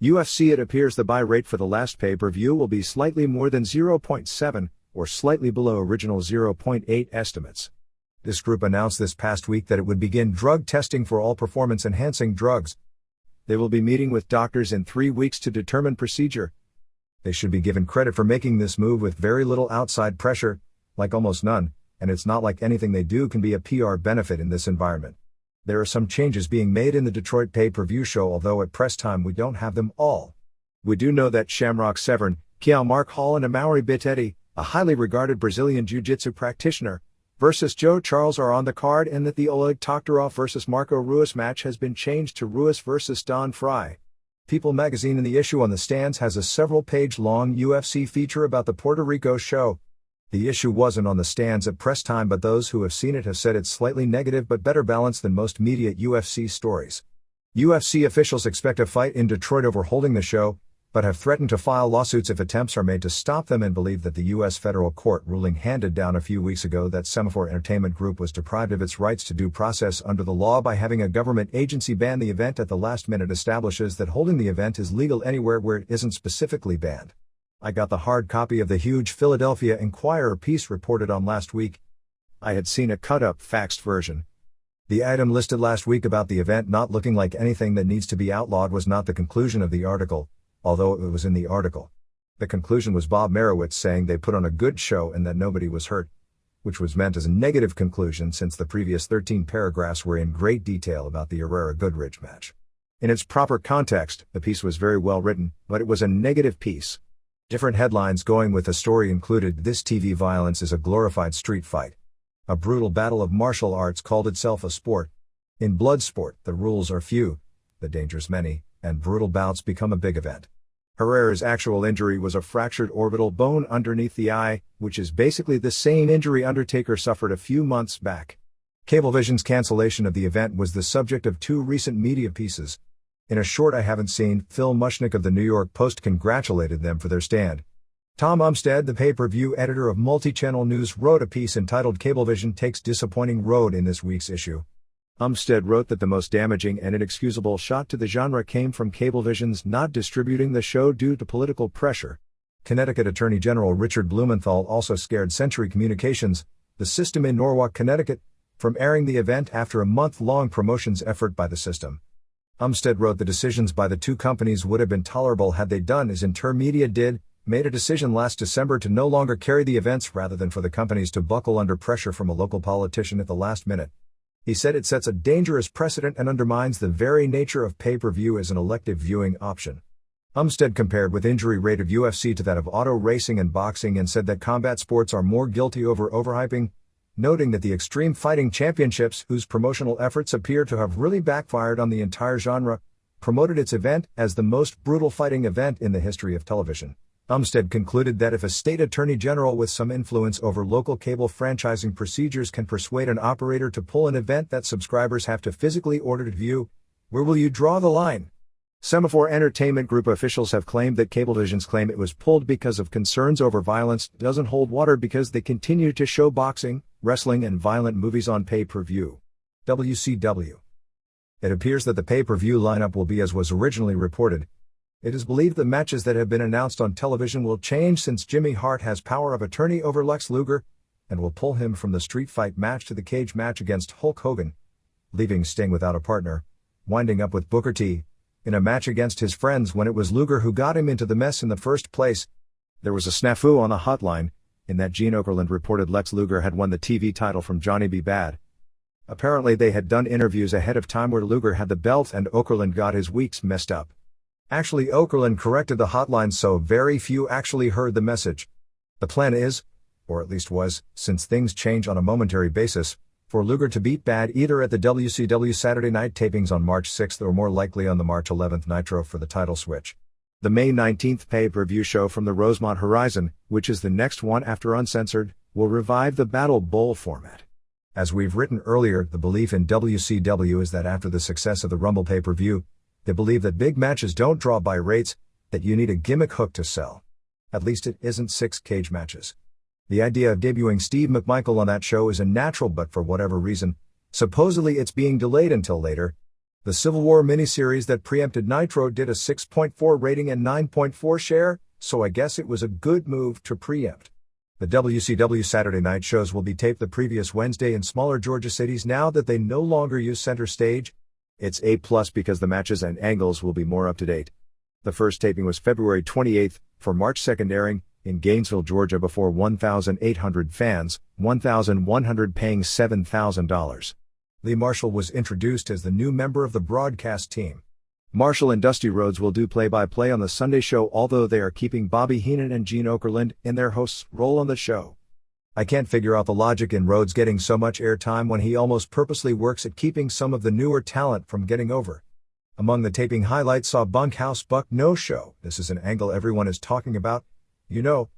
UFC. It appears the buy rate for the last pay-per-view will be slightly more than 0.7, or slightly below original 0.8 estimates. This group announced this past week that it would begin drug testing for all performance-enhancing drugs. They will be meeting with doctors in 3 weeks to determine procedure. They should be given credit for making this move with very little outside pressure, like almost none, and it's not like anything they do can be a PR benefit in this environment. There are some changes being made in the Detroit pay-per-view show, although at press time we don't have them all. We do know that Shamrock Severn, Kiao Mark Hall and Amaury Bittetti, a highly regarded Brazilian Jiu-Jitsu practitioner, versus Joe Charles are on the card, and that the Oleg Toktarov versus Marco Ruiz match has been changed to Ruiz versus Don Frye. People magazine in the issue on the stands has a several-page-long UFC feature about the Puerto Rico show. The issue wasn't on the stands at press time, but those who have seen it have said it's slightly negative but better balanced than most media UFC stories. UFC officials expect a fight in Detroit over holding the show, but have threatened to file lawsuits if attempts are made to stop them, and believe that the U.S. federal court ruling handed down a few weeks ago that Semaphore Entertainment Group was deprived of its rights to due process under the law by having a government agency ban the event at the last minute establishes that holding the event is legal anywhere where it isn't specifically banned. I got the hard copy of the huge Philadelphia Inquirer piece reported on last week. I had seen a cut-up, faxed version. The item listed last week about the event not looking like anything that needs to be outlawed was not the conclusion of the article, although it was in the article. The conclusion was Bob Merowitz saying they put on a good show and that nobody was hurt, which was meant as a negative conclusion since the previous 13 paragraphs were in great detail about the Herrera-Goodridge match. In its proper context, the piece was very well written, but it was a negative piece. Different headlines going with the story included, "This TV violence is a glorified street fight. A brutal battle of martial arts called itself a sport. In blood sport, the rules are few, the dangers many, and brutal bouts become a big event." Herrera's actual injury was a fractured orbital bone underneath the eye, which is basically the same injury Undertaker suffered a few months back. Cablevision's cancellation of the event was the subject of 2 recent media pieces. In a short I haven't seen, Phil Mushnick of the New York Post congratulated them for their stand. Tom Umstead, the pay-per-view editor of Multi-Channel News, wrote a piece entitled "Cablevision Takes Disappointing Road" in this week's issue. Umstead wrote that the most damaging and inexcusable shot to the genre came from Cablevision's not distributing the show due to political pressure. Connecticut Attorney General Richard Blumenthal also scared Century Communications, the system in Norwalk, Connecticut, from airing the event after a month-long promotions effort by the system. Umstead wrote the decisions by the 2 companies would have been tolerable had they done as Intermedia did, made a decision last December to no longer carry the events rather than for the companies to buckle under pressure from a local politician at the last minute. He said it sets a dangerous precedent and undermines the very nature of pay-per-view as an elective viewing option. Umstead compared with injury rate of UFC to that of auto racing and boxing and said that combat sports are more guilty over overhyping, noting that the Extreme Fighting Championships, whose promotional efforts appear to have really backfired on the entire genre, promoted its event as the most brutal fighting event in the history of television. Umstead concluded that if a state attorney general with some influence over local cable franchising procedures can persuade an operator to pull an event that subscribers have to physically order to view, where will you draw the line? Semaphore Entertainment Group officials have claimed that Cablevision's claim it was pulled because of concerns over violence doesn't hold water because they continue to show boxing, wrestling and violent movies on pay-per-view. WCW. It appears that the pay-per-view lineup will be as was originally reported. It is believed the matches that have been announced on television will change since Jimmy Hart has power of attorney over Lex Luger, and will pull him from the street fight match to the cage match against Hulk Hogan, leaving Sting without a partner, winding up with Booker T in a match against his friends when it was Luger who got him into the mess in the first place. There was a snafu on the hotline, in that Gene Okerlund reported Lex Luger had won the TV title from Johnny B. Bad. Apparently they had done interviews ahead of time where Luger had the belt and Okerlund got his weeks messed up. Actually, Okerlund corrected the hotline so very few actually heard the message. The plan is, or at least was, since things change on a momentary basis, for Luger to beat Bad either at the WCW Saturday night tapings on March 6th or more likely on the March 11th Nitro for the title switch. The May 19th pay-per-view show from the Rosemont Horizon, which is the next one after Uncensored, will revive the Battle Bowl format. As we've written earlier, the belief in WCW is that after the success of the Rumble pay-per-view, they believe that big matches don't draw by rates, that you need a gimmick hook to sell. At least it isn't 6 cage matches. The idea of debuting Steve McMichael on that show is a natural, but for whatever reason, supposedly it's being delayed until later. The Civil War miniseries that preempted Nitro did a 6.4 rating and 9.4 share, so I guess it was a good move to preempt. The WCW Saturday night shows will be taped the previous Wednesday in smaller Georgia cities now that they no longer use center stage. It's A+ because the matches and angles will be more up to date. The first taping was February 28th, for March 2nd airing, in Gainesville, Georgia before 1,800 fans, 1,100 paying $7,000. Lee Marshall was introduced as the new member of the broadcast team. Marshall and Dusty Rhodes will do play-by-play on the Sunday show, although they are keeping Bobby Heenan and Gene Okerlund in their host's role on the show. I can't figure out the logic in Rhodes getting so much airtime when he almost purposely works at keeping some of the newer talent from getting over. Among the taping highlights saw Bunkhouse Buck no-show. This is an angle everyone is talking about. You know,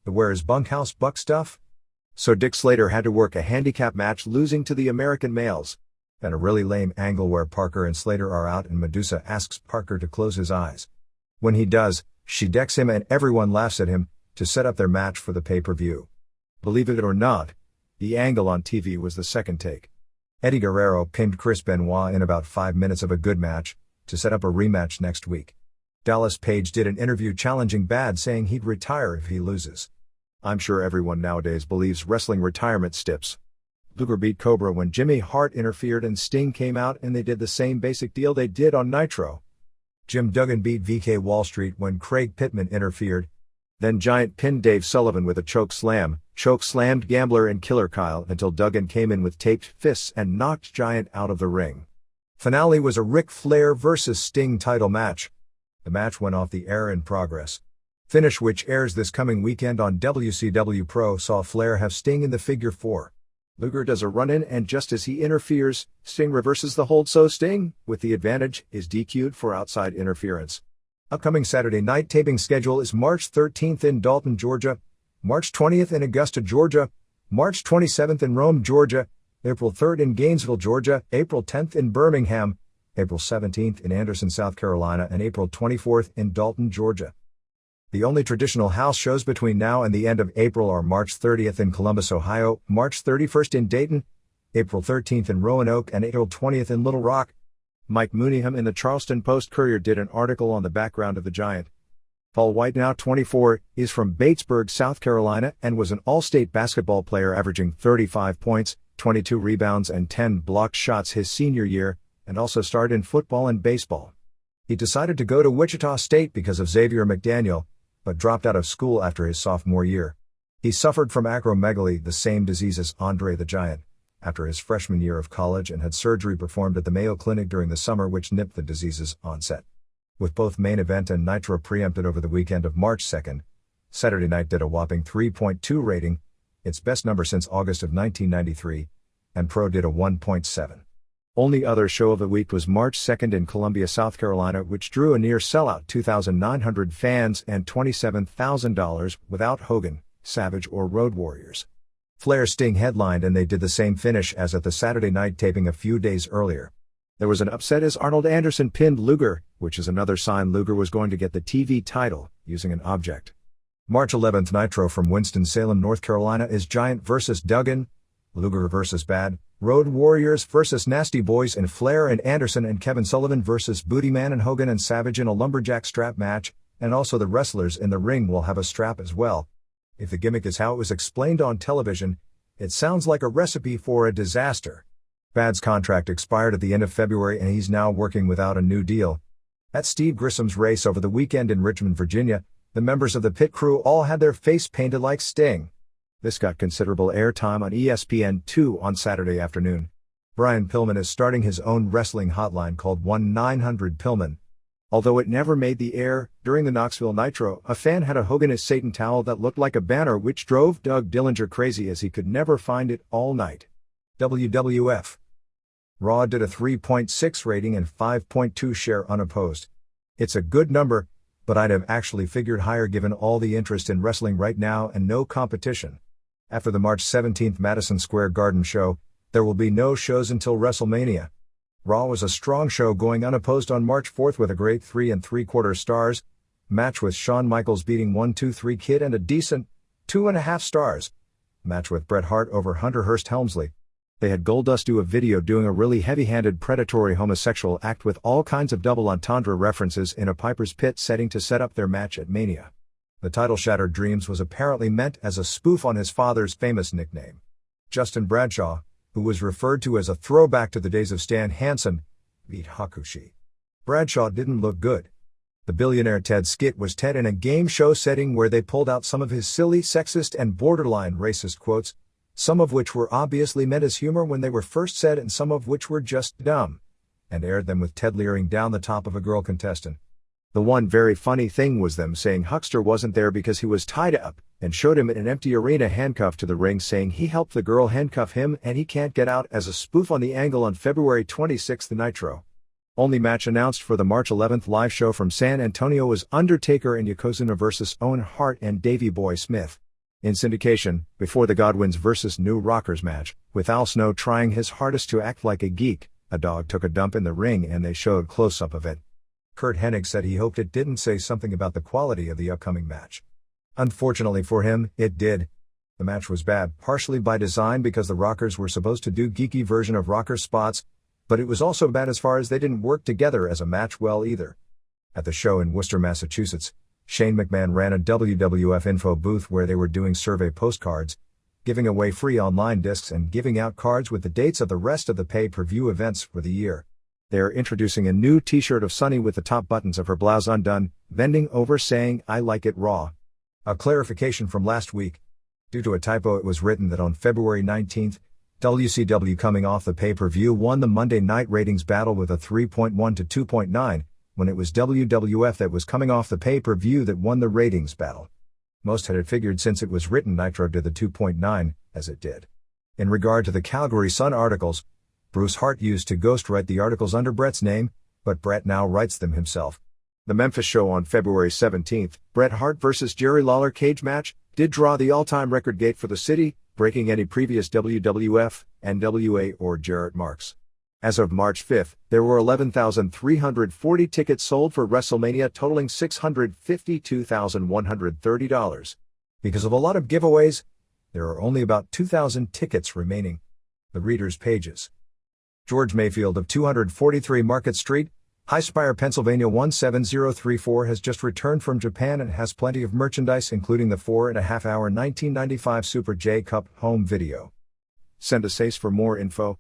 the where is Bunkhouse Buck stuff? So Dick Slater had to work a handicap match losing to the American males. Then a really lame angle where Parker and Slater are out and Medusa asks Parker to close his eyes. When he does, she decks him and everyone laughs at him, to set up their match for the pay-per-view. Believe it or not, the angle on TV was the second take. Eddie Guerrero pinned Chris Benoit in about 5 minutes of a good match, to set up a rematch next week. Dallas Page did an interview challenging Bad, saying he'd retire if he loses. I'm sure everyone nowadays believes wrestling retirement stips. Luger beat Cobra when Jimmy Hart interfered and Sting came out, and they did the same basic deal they did on Nitro. Jim Duggan beat VK Wall Street when Craig Pittman interfered. Then Giant pinned Dave Sullivan with a choke-slammed Gambler and Killer Kyle until Duggan came in with taped fists and knocked Giant out of the ring. Finale was a Ric Flair vs. Sting title match. The match went off the air in progress. Finish, which airs this coming weekend on WCW Pro, saw Flair have Sting in the figure 4. Luger does a run-in, and just as he interferes, Sting reverses the hold, so Sting, with the advantage, is DQ'd for outside interference. Upcoming Saturday night taping schedule is March 13th in Dalton, Georgia, March 20th in Augusta, Georgia, March 27th in Rome, Georgia, April 3rd in Gainesville, Georgia, April 10th in Birmingham, April 17th in Anderson, South Carolina, and April 24th in Dalton, Georgia. The only traditional house shows between now and the end of April are March 30th in Columbus, Ohio, March 31st in Dayton, April 13th in Roanoke, and April 20th in Little Rock. Mike Mooneyham in the Charleston Post-Courier did an article on the background of the Giant. Paul White, now 24, is from Batesburg, South Carolina, and was an all-state basketball player averaging 35 points, 22 rebounds, and 10 blocked shots his senior year, and also starred in football and baseball. He decided to go to Wichita State because of Xavier McDaniel, but dropped out of school after his sophomore year. He suffered from acromegaly, the same disease as Andre the Giant, after his freshman year of college, and had surgery performed at the Mayo Clinic during the summer which nipped the disease's onset. With both Main Event and Nitro preempted over the weekend of March 2nd, Saturday Night did a whopping 3.2 rating, its best number since August of 1993, and Pro did a 1.7. Only other show of the week was March 2nd in Columbia, South Carolina, which drew a near sellout 2,900 fans and $27,000 without Hogan, Savage, or Road Warriors. Flair Sting headlined, and they did the same finish as at the Saturday night taping a few days earlier. There was an upset as Arnold Anderson pinned Luger, which is another sign Luger was going to get the TV title, using an object. March 11th Nitro from Winston-Salem, North Carolina is Giant vs. Duggan, Luger vs. Bad, Road Warriors vs. Nasty Boys, and Flair and Anderson and Kevin Sullivan vs. Booty Man and Hogan and Savage in a lumberjack strap match, and also the wrestlers in the ring will have a strap as well. If the gimmick is how it was explained on television, it sounds like a recipe for a disaster. Bad's contract expired at the end of February, and he's now working without a new deal. At Steve Grissom's race over the weekend in Richmond, Virginia, the members of the pit crew all had their face painted like Sting. This got considerable airtime on ESPN2 on Saturday afternoon. Brian Pillman is starting his own wrestling hotline called 1-900-PILLMAN. Although it never made the air, during the Knoxville Nitro, a fan had a Hogan is Satan towel that looked like a banner, which drove Doug Dillinger crazy as he could never find it all night. WWF. Raw did a 3.6 rating and 5.2 share unopposed. It's a good number, but I'd have actually figured higher given all the interest in wrestling right now and no competition. After the March 17th Madison Square Garden show, there will be no shows until WrestleMania. Raw was a strong show going unopposed on March 4th with a great 3 3/4 stars match with Shawn Michaels beating 1-2-3 Kid and a decent 2.5 stars match with Bret Hart over Hunter Hearst Helmsley. They had Goldust do a video doing a really heavy-handed predatory homosexual act with all kinds of double entendre references in a Piper's Pit setting to set up their match at Mania. The title Shattered Dreams was apparently meant as a spoof on his father's famous nickname, Justin Bradshaw, who was referred to as a throwback to the days of Stan Hansen, beat Hakushi. Bradshaw didn't look good. The Billionaire Ted skit was Ted in a game show setting where they pulled out some of his silly, sexist and borderline racist quotes, some of which were obviously meant as humor when they were first said and some of which were just dumb, and aired them with Ted leering down the top of a girl contestant. The one very funny thing was them saying Huckster wasn't there because he was tied up, and showed him in an empty arena handcuffed to the ring saying he helped the girl handcuff him and he can't get out as a spoof on the Angle on February 26 the Nitro. Only match announced for the March 11th live show from San Antonio was Undertaker and Yokozuna vs. Owen Hart and Davey Boy Smith. In syndication, before the Godwins vs. New Rockers match, with Al Snow trying his hardest to act like a geek, a dog took a dump in the ring and they showed close-up of it. Kurt Hennig said he hoped it didn't say something about the quality of the upcoming match. Unfortunately for him, it did. The match was bad, partially by design because the Rockers were supposed to do geeky version of Rocker spots, but it was also bad as far as they didn't work together as a match well either. At the show in Worcester, Massachusetts, Shane McMahon ran a WWF info booth where they were doing survey postcards, giving away free online discs and giving out cards with the dates of the rest of the pay-per-view events for the year. They are introducing a new t-shirt of Sunny with the top buttons of her blouse undone, bending over saying, "I like it raw." A clarification from last week. Due to a typo, it was written that on February 19th, WCW coming off the pay-per-view won the Monday Night Ratings battle with a 3.1 to 2.9, when it was WWF that was coming off the pay-per-view that won the ratings battle. Most had it figured since it was written Nitro did the 2.9, as it did. In regard to the Calgary Sun articles, Bruce Hart used to ghostwrite the articles under Bret's name, but Bret now writes them himself. The Memphis show on February 17th, Bret Hart vs. Jerry Lawler cage match, did draw the all-time record gate for the city, breaking any previous WWF, NWA or Jarrett marks. As of March 5th, there were 11,340 tickets sold for WrestleMania totaling $652,130. Because of a lot of giveaways, there are only about 2,000 tickets remaining. The readers' pages. George Mayfield of 243 Market Street, High Spire, Pennsylvania 17034 has just returned from Japan and has plenty of merchandise including the 4.5-hour 1995 Super J Cup home video. Send us ACE for more info.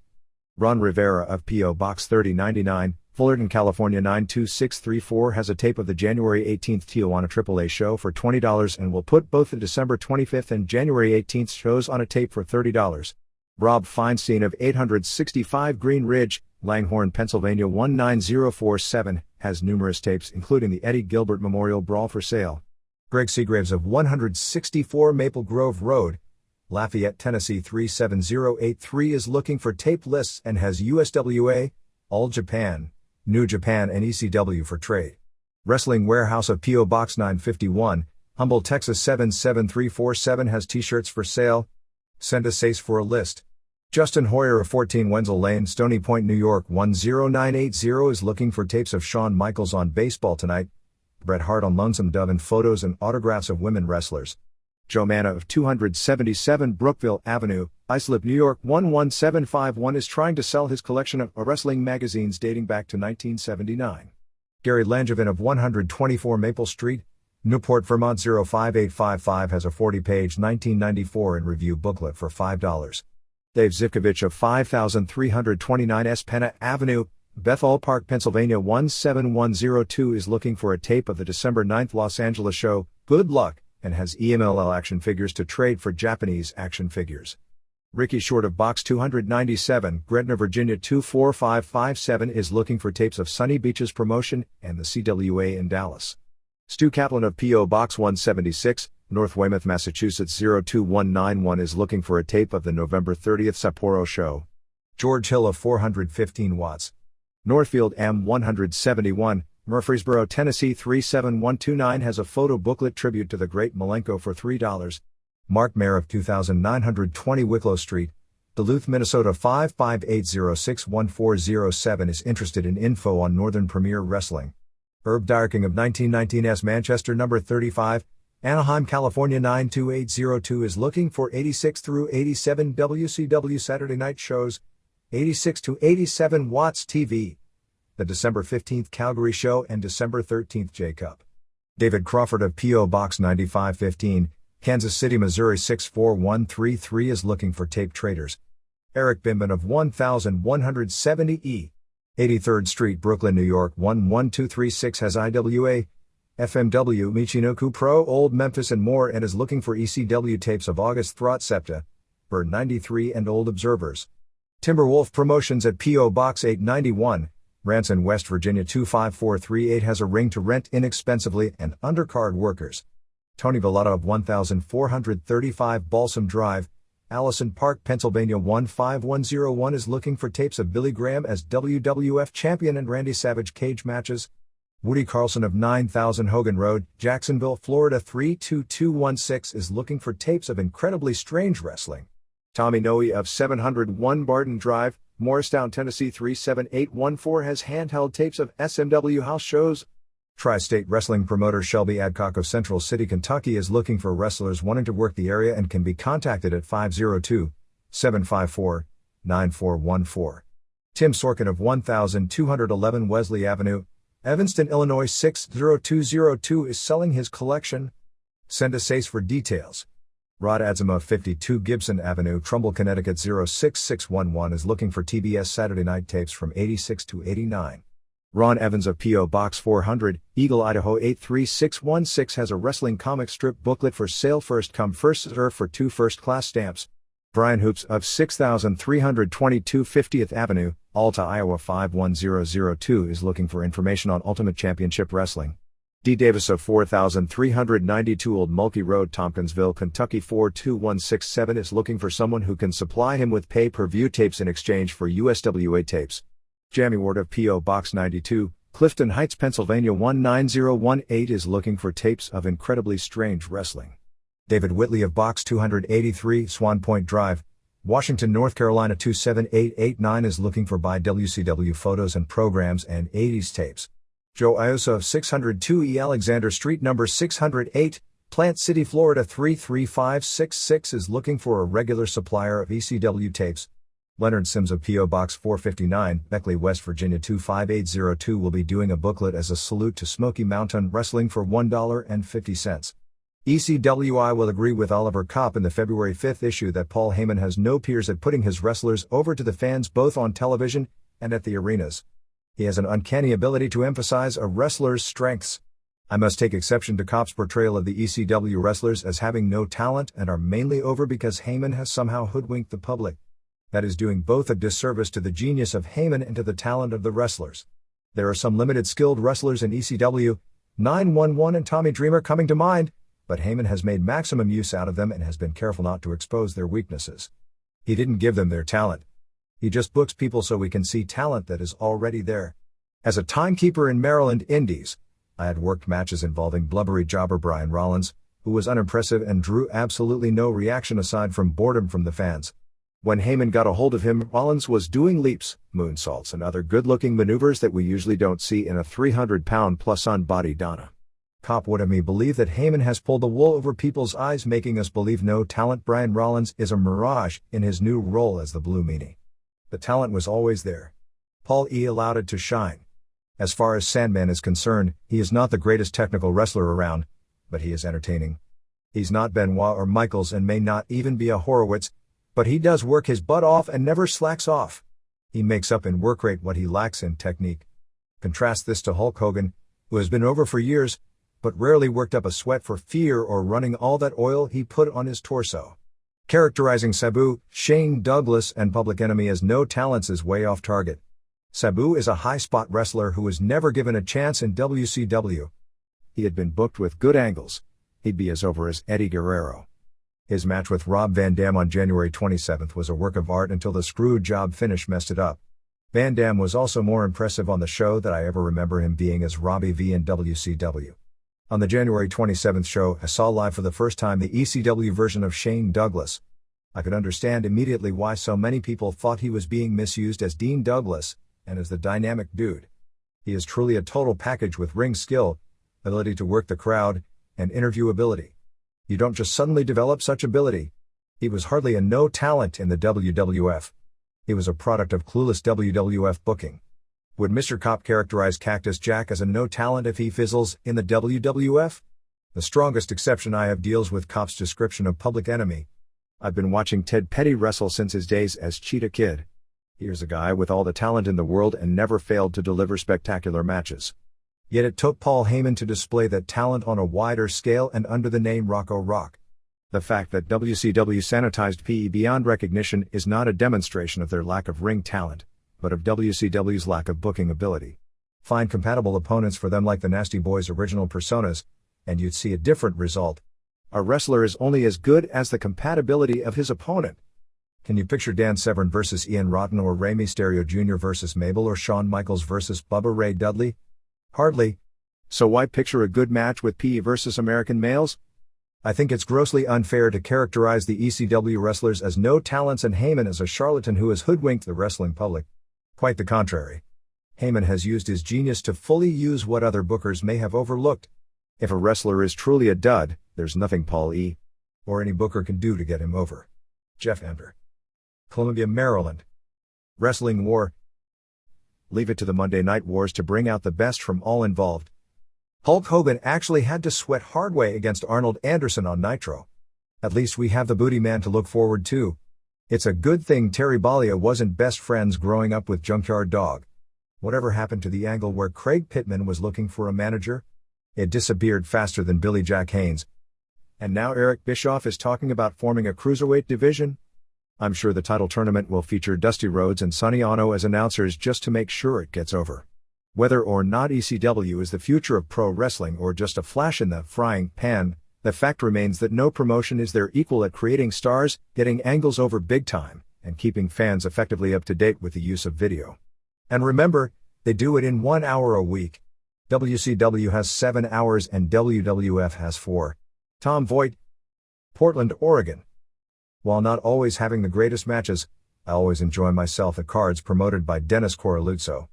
Ron Rivera of P.O. Box 3099, Fullerton, California 92634 has a tape of the January 18th Tijuana AAA show for $20 and will put both the December 25th and January 18th shows on a tape for $30. Rob Feinstein of 865 Green Ridge, Langhorne, Pennsylvania 19047, has numerous tapes including the Eddie Gilbert Memorial Brawl for sale. Greg Seagraves of 164 Maple Grove Road, Lafayette, Tennessee 37083 is looking for tape lists and has USWA, All Japan, New Japan and ECW for trade. Wrestling Warehouse of P.O. Box 951, Humboldt, Texas 77347 has t-shirts for sale. Send us ACE for a list. Justin Hoyer of 14 Wenzel Lane, Stony Point, New York 10980 is looking for tapes of Shawn Michaels on Baseball Tonight, Bret Hart on Lonesome Dove and photos and autographs of women wrestlers. Joe Manna of 277 Brookville Avenue, Islip, New York 11751 is trying to sell his collection of wrestling magazines dating back to 1979. Gary Langevin of 124 Maple Street, Newport, Vermont 05855 has a 40-page 1994 in review booklet for $5. Dave Zivkovich of 5329 Espana Avenue, Bethel Park, Pennsylvania 17102 is looking for a tape of the December 9th Los Angeles show, Good Luck, and has EMLL action figures to trade for Japanese action figures. Ricky Short of Box 297, Gretna, Virginia 24557 is looking for tapes of Sunny Beach's promotion and the CWA in Dallas. Stu Kaplan of P.O. Box 176, North Weymouth, Massachusetts 02191 is looking for a tape of the November 30th Sapporo show. George Hill of 415 Watts, Northfield M171, Murfreesboro, Tennessee 37129 has a photo booklet tribute to the great Malenko for $3. Mark Mayer of 2920 Wicklow Street, Duluth, Minnesota 558061407 is interested in info on Northern Premier Wrestling. Herb Dyerking of 1919's Manchester number 35, Anaheim, California 92802 is looking for 86 through 87 WCW Saturday night shows, 86 to 87 Watts TV, the December 15th Calgary show and December 13th J Cup. David Crawford of P.O. Box 9515, Kansas City, Missouri 64133 is looking for tape traders. Eric Bimban of 1170 E. 83rd Street, Brooklyn, New York 11236 has IWA, FMW, Michinoku Pro, Old Memphis and more and is looking for ECW tapes of August Throt Septa, Bird 93 and Old Observers. Timberwolf Promotions at P.O. Box 891, Ranson, West Virginia 25438 has a ring to rent inexpensively and undercard workers. Tony Villata of 1435 Balsam Drive, Allison Park, Pennsylvania 15101 is looking for tapes of Billy Graham as WWF Champion and Randy Savage cage matches. Woody Carlson of 9000 Hogan Road, Jacksonville, Florida 32216 is looking for tapes of Incredibly Strange Wrestling. Tommy Noe of 701 Barton Drive, Morristown, Tennessee 37814 has handheld tapes of SMW house shows. Tri-State Wrestling promoter Shelby Adcock of Central City, Kentucky is looking for wrestlers wanting to work the area and can be contacted at 502-754-9414. Tim Sorkin of 1211 Wesley Avenue, Evanston, Illinois 60202 is selling his collection. Send us ACE for details. Rod Adzima of 52 Gibson Avenue, Trumbull, Connecticut 06611 is looking for TBS Saturday Night tapes from 86 to 89. Ron Evans of P.O. Box 400, Eagle, Idaho 83616 has a wrestling comic strip booklet for sale, first come first serve for 2 first-class stamps. Brian Hoops of 6322 50th Avenue, Alta, Iowa 51002 is looking for information on Ultimate Championship Wrestling. D. Davis of 4392 Old Mulkey Road, Tompkinsville, Kentucky 42167 is looking for someone who can supply him with pay-per-view tapes in exchange for USWA tapes. Jamie Ward of P.O. Box 92, Clifton Heights, Pennsylvania 19018 is looking for tapes of Incredibly Strange Wrestling. David Whitley of Box 283, Swan Point Drive, Washington, North Carolina 27889 is looking for by WCW photos and programs and 80s tapes. Joe Iosa of 602 E. Alexander Street number 608, Plant City, Florida 33566 is looking for a regular supplier of ECW tapes. Leonard Sims of P.O. Box 459, Beckley, West Virginia 25802 will be doing a booklet as a salute to Smoky Mountain Wrestling for $1.50. ECWI will agree with Oliver Kopp in the February 5th issue that Paul Heyman has no peers at putting his wrestlers over to the fans both on television and at the arenas. He has an uncanny ability to emphasize a wrestler's strengths. I must take exception to Kopp's portrayal of the ECW wrestlers as having no talent and are mainly over because Heyman has somehow hoodwinked the public. That is doing both a disservice to the genius of Heyman and to the talent of the wrestlers. There are some limited skilled wrestlers in ECW, 911 and Tommy Dreamer coming to mind, but Heyman has made maximum use out of them and has been careful not to expose their weaknesses. He didn't give them their talent. He just books people so we can see talent that is already there. As a timekeeper in Maryland Indies, I had worked matches involving blubbery jobber Brian Rollins, who was unimpressive and drew absolutely no reaction aside from boredom from the fans. When Heyman got a hold of him, Rollins was doing leaps, moonsaults and other good-looking maneuvers that we usually don't see in a 300-pound-plus unbodied Donna. Kopp would have me believe that Heyman has pulled the wool over people's eyes, making us believe no talent. Brian Rollins is a mirage in his new role as the Blue Meanie. The talent was always there. Paul E. allowed it to shine. As far as Sandman is concerned, he is not the greatest technical wrestler around, but he is entertaining. He's not Benoit or Michaels and may not even be a Horowitz, but he does work his butt off and never slacks off. He makes up in work rate what he lacks in technique. Contrast this to Hulk Hogan, who has been over for years, but rarely worked up a sweat for fear or running all that oil he put on his torso. Characterizing Sabu, Shane Douglas and Public Enemy as no talents is way off target. Sabu is a high-spot wrestler who was never given a chance in WCW. He had been booked with good angles. He'd be as over as Eddie Guerrero. His match with Rob Van Dam on January 27th was a work of art until the screw job finish messed it up. Van Dam was also more impressive on the show than I ever remember him being as Robbie V in WCW. On the January 27th show, I saw live for the first time the ECW version of Shane Douglas. I could understand immediately why so many people thought he was being misused as Dean Douglas, and as the dynamic dude. He is truly a total package with ring skill, ability to work the crowd, and interview ability. You don't just suddenly develop such ability. He was hardly a no talent in the WWF. He was a product of clueless WWF booking. Would Mr. Cop characterize Cactus Jack as a no talent if he fizzles in the WWF? The strongest exception I have deals with Cop's description of Public Enemy. I've been watching Ted Petty wrestle since his days as Cheetah Kid. Here's a guy with all the talent in the world and never failed to deliver spectacular matches. Yet it took Paul Heyman to display that talent on a wider scale and under the name Rocco Rock. The fact that WCW sanitized PE beyond recognition is not a demonstration of their lack of ring talent, but of WCW's lack of booking ability. Find compatible opponents for them like the Nasty Boys' original personas, and you'd see a different result. A wrestler is only as good as the compatibility of his opponent. Can you picture Dan Severn versus Ian Rotten or Rey Mysterio Jr. versus Mabel or Shawn Michaels versus Bubba Ray Dudley? Hardly. So why picture a good match with PE versus American males? I think it's grossly unfair to characterize the ECW wrestlers as no talents and Heyman as a charlatan who has hoodwinked the wrestling public. Quite the contrary. Heyman has used his genius to fully use what other bookers may have overlooked. If a wrestler is truly a dud, there's nothing Paul E. or any booker can do to get him over. Jeff Ender. Columbia, Maryland. Wrestling War. Leave it to the Monday Night Wars to bring out the best from all involved. Hulk Hogan actually had to sweat hard way against Arnold Anderson on Nitro. At least we have the Booty Man to look forward to. It's a good thing Terry Bollea wasn't best friends growing up with Junkyard Dog. Whatever happened to the angle where Craig Pittman was looking for a manager? It disappeared faster than Billy Jack Haynes. And now Eric Bischoff is talking about forming a cruiserweight division? I'm sure the title tournament will feature Dusty Rhodes and Sonny Ono as announcers just to make sure it gets over. Whether or not ECW is the future of pro wrestling or just a flash in the frying pan, the fact remains that no promotion is their equal at creating stars, getting angles over big time, and keeping fans effectively up to date with the use of video. And remember, they do it in 1 hour a week. WCW has 7 hours and WWF has 4. Tom Voigt. Portland, Oregon. While not always having the greatest matches, I always enjoy myself at cards promoted by Dennis Coraluzzo.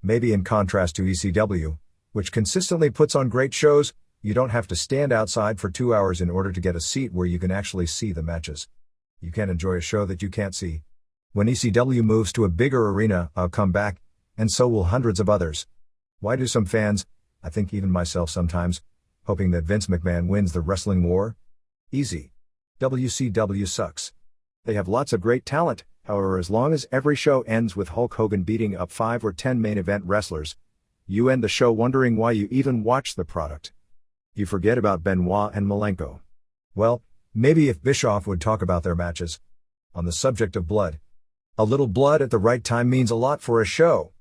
Maybe in contrast to ECW, which consistently puts on great shows, you don't have to stand outside for 2 hours in order to get a seat where you can actually see the matches. You can't enjoy a show that you can't see. When ECW moves to a bigger arena, I'll come back, and so will hundreds of others. Why do some fans, I think even myself sometimes, hoping that Vince McMahon wins the wrestling war? Easy. WCW sucks. They have lots of great talent, however, as long as every show ends with Hulk Hogan beating up 5 or 10 main event wrestlers, you end the show wondering why you even watched the product. You forget about Benoit and Malenko. Well, maybe if Bischoff would talk about their matches. On the subject of blood. A little blood at the right time means a lot for a show.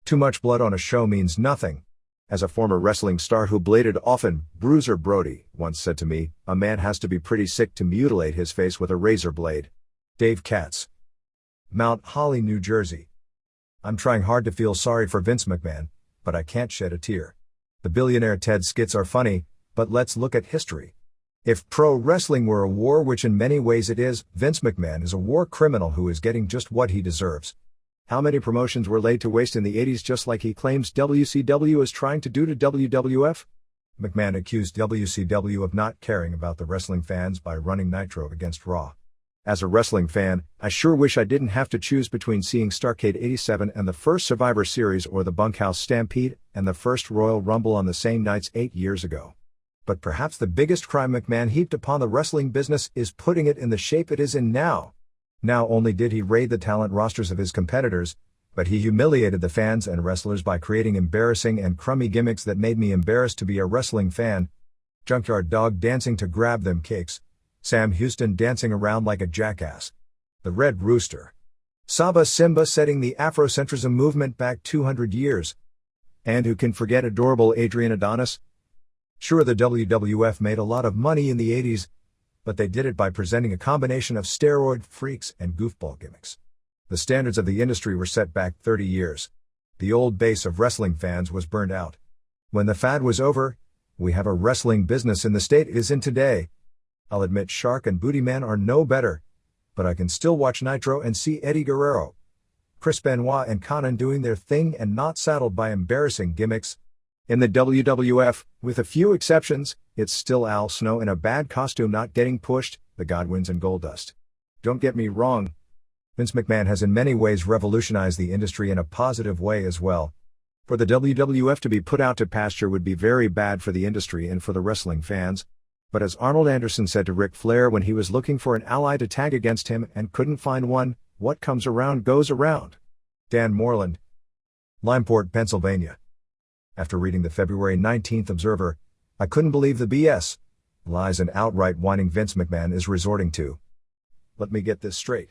Too much blood on a show means nothing. As a former wrestling star who bladed often, Bruiser Brody once said to me, a man has to be pretty sick to mutilate his face with a razor blade. Dave Katz. Mount Holly, New Jersey. I'm trying hard to feel sorry for Vince McMahon, but I can't shed a tear. The billionaire Ted skits are funny, but let's look at history. If pro wrestling were a war, which in many ways it is, Vince McMahon is a war criminal who is getting just what he deserves. How many promotions were laid to waste in the 80s just like he claims WCW is trying to do to WWF? McMahon accused WCW of not caring about the wrestling fans by running Nitro against Raw. As a wrestling fan, I sure wish I didn't have to choose between seeing Starrcade 87 and the first Survivor Series or the Bunkhouse Stampede and the first Royal Rumble on the same nights 8 years ago. But perhaps the biggest crime McMahon heaped upon the wrestling business is putting it in the shape it is in now. Not only did he raid the talent rosters of his competitors, but he humiliated the fans and wrestlers by creating embarrassing and crummy gimmicks that made me embarrassed to be a wrestling fan. Junkyard Dog dancing to grab them cakes. Sam Houston dancing around like a jackass. The Red Rooster. Saba Simba setting the Afrocentrism movement back 200 years. And who can forget adorable Adrian Adonis? Sure, the WWF made a lot of money in the 80s, but they did it by presenting a combination of steroid freaks and goofball gimmicks. The standards of the industry were set back 30 years. The old base of wrestling fans was burned out. When the fad was over, we have a wrestling business in the state it is in today. I'll admit Shark and Booty Man are no better, but I can still watch Nitro and see Eddie Guerrero, Chris Benoit and Conan doing their thing and not saddled by embarrassing gimmicks. In the WWF, with a few exceptions, it's still Al Snow in a bad costume not getting pushed, the Godwins and Goldust. Don't get me wrong. Vince McMahon has in many ways revolutionized the industry in a positive way as well. For the WWF to be put out to pasture would be very bad for the industry and for the wrestling fans. But as Arnold Anderson said to Ric Flair when he was looking for an ally to tag against him and couldn't find one, what comes around goes around. Dan Moreland, Limeport, Pennsylvania. After reading the February 19th Observer, I couldn't believe the BS, lies and outright whining Vince McMahon is resorting to. Let me get this straight.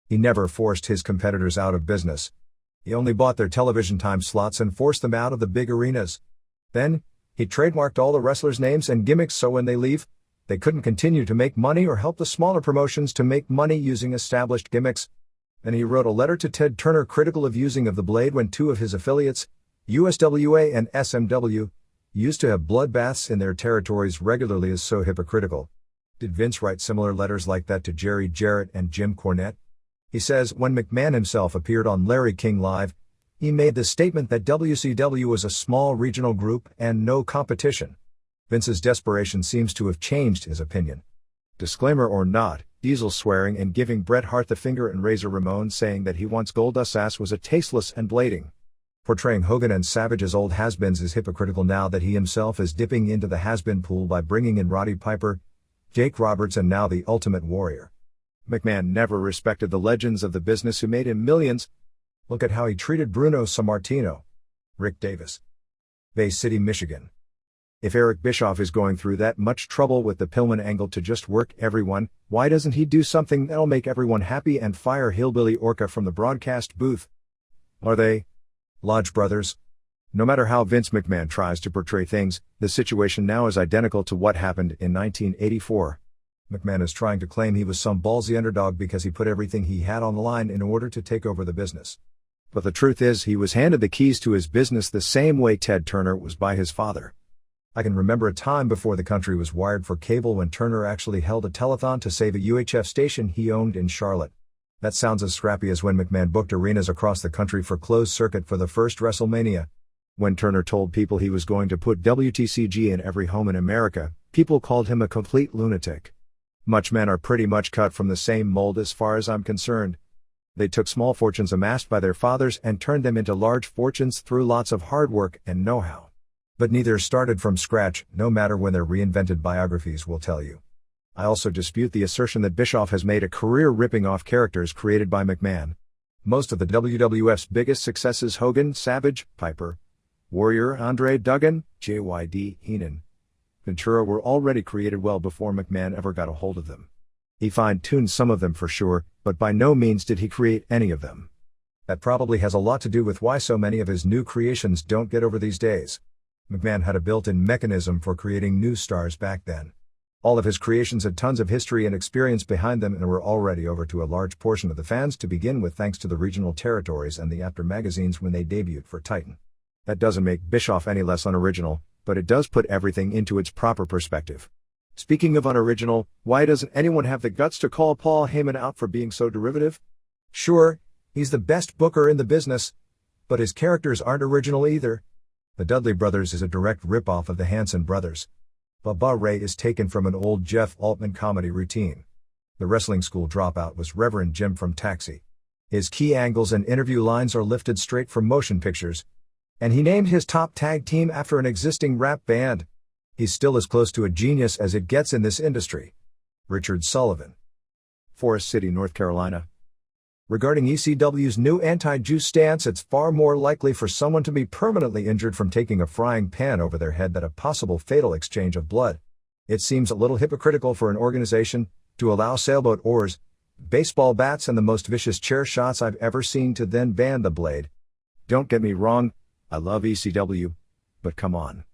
He never forced his competitors out of business. He only bought their television time slots and forced them out of the big arenas. Then, he trademarked all the wrestlers' names and gimmicks so when they leave, they couldn't continue to make money or help the smaller promotions to make money using established gimmicks. Then he wrote a letter to Ted Turner critical of using of the blade when two of his affiliates, USWA and SMW, used to have bloodbaths in their territories regularly is so hypocritical. Did Vince write similar letters like that to Jerry Jarrett and Jim Cornette? He says when McMahon himself appeared on Larry King Live, he made the statement that WCW was a small regional group and no competition. Vince's desperation seems to have changed his opinion. Disclaimer or not, Diesel swearing and giving Bret Hart the finger and Razor Ramon saying that he wants Goldust's ass was a tasteless and blading. Portraying Hogan and Savage as old has-beens is hypocritical now that he himself is dipping into the has-been pool by bringing in Roddy Piper, Jake Roberts and now the Ultimate Warrior. McMahon never respected the legends of the business who made him millions. Look at how he treated Bruno Sammartino. Rick Davis. Bay City, Michigan. If Eric Bischoff is going through that much trouble with the Pillman angle to just work everyone, why doesn't he do something that'll make everyone happy and fire Hillbilly Orca from the broadcast booth? Are they Lodge brothers? No matter how Vince McMahon tries to portray things, the situation now is identical to what happened in 1984. McMahon is trying to claim he was some ballsy underdog because he put everything he had on the line in order to take over the business. But the truth is he was handed the keys to his business the same way Ted Turner was by his father. I can remember a time before the country was wired for cable when Turner actually held a telethon to save a UHF station he owned in Charlotte. That sounds as scrappy as when McMahon booked arenas across the country for closed circuit for the first WrestleMania. When Turner told people he was going to put WTCG in every home in America, people called him a complete lunatic. Much men are pretty much cut from the same mold as far as I'm concerned. They took small fortunes amassed by their fathers and turned them into large fortunes through lots of hard work and know-how. But neither started from scratch, no matter when their reinvented biographies will tell you. I also dispute the assertion that Bischoff has made a career ripping off characters created by McMahon. Most of the WWF's biggest successes, Hogan, Savage, Piper, Warrior, Andre Duggan, JYD, Heenan, Ventura, were already created well before McMahon ever got a hold of them. He fine-tuned some of them for sure, but by no means did he create any of them. That probably has a lot to do with why so many of his new creations don't get over these days. McMahon had a built-in mechanism for creating new stars back then. All of his creations had tons of history and experience behind them and were already over to a large portion of the fans to begin with thanks to the regional territories and the after magazines when they debuted for Titan. That doesn't make Bischoff any less unoriginal, but it does put everything into its proper perspective. Speaking of unoriginal, why doesn't anyone have the guts to call Paul Heyman out for being so derivative? Sure, he's the best booker in the business, but his characters aren't original either. The Dudley Brothers is a direct rip-off of the Hanson Brothers. Bubba Ray is taken from an old Jeff Altman comedy routine. The wrestling school dropout was Reverend Jim from Taxi. His key angles and interview lines are lifted straight from motion pictures. And he named his top tag team after an existing rap band. He's still as close to a genius as it gets in this industry. Richard Sullivan. Forest City, North Carolina. Regarding ECW's new anti-Jew stance, it's far more likely for someone to be permanently injured from taking a frying pan over their head than a possible fatal exchange of blood. It seems a little hypocritical for an organization to allow sailboat oars, baseball bats and the most vicious chair shots I've ever seen to then ban the blade. Don't get me wrong, I love ECW, but come on.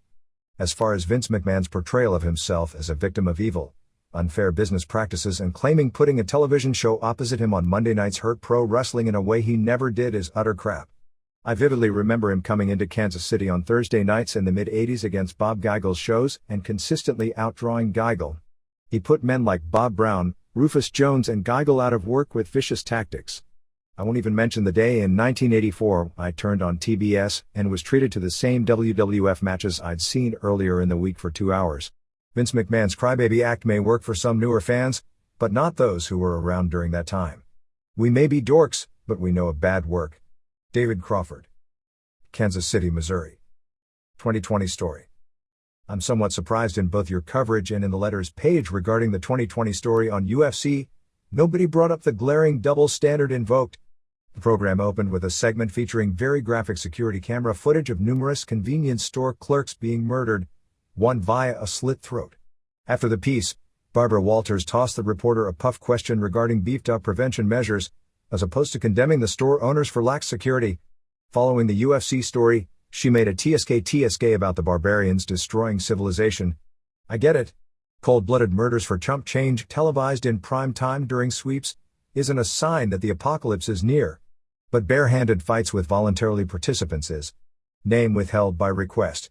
As far as Vince McMahon's portrayal of himself as a victim of evil, unfair business practices and claiming putting a television show opposite him on Monday nights hurt pro wrestling in a way he never did is utter crap. I vividly remember him coming into Kansas City on Thursday nights in the mid-80s against Bob Geigel's shows and consistently outdrawing Geigel. He put men like Bob Brown, Rufus Jones and Geigel out of work with vicious tactics. I won't even mention the day in 1984 I turned on TBS and was treated to the same WWF matches I'd seen earlier in the week for 2 hours. Vince McMahon's crybaby act may work for some newer fans, but not those who were around during that time. We may be dorks, but we know a bad work. David Crawford. Kansas City, Missouri. 2020 story. I'm somewhat surprised in both your coverage and in the letters page regarding the 2020 story on UFC. Nobody brought up the glaring double standard invoked. The program opened with a segment featuring very graphic security camera footage of numerous convenience store clerks being murdered, one via a slit throat. After the piece, Barbara Walters tossed the reporter a puff question regarding beefed-up prevention measures, as opposed to condemning the store owners for lax security. Following the UFC story, she made a TSK about the barbarians destroying civilization. I get it. Cold-blooded murders for chump change televised in prime time during sweeps isn't a sign that the apocalypse is near. But bare-handed fights with voluntarily participants is. Name withheld by request.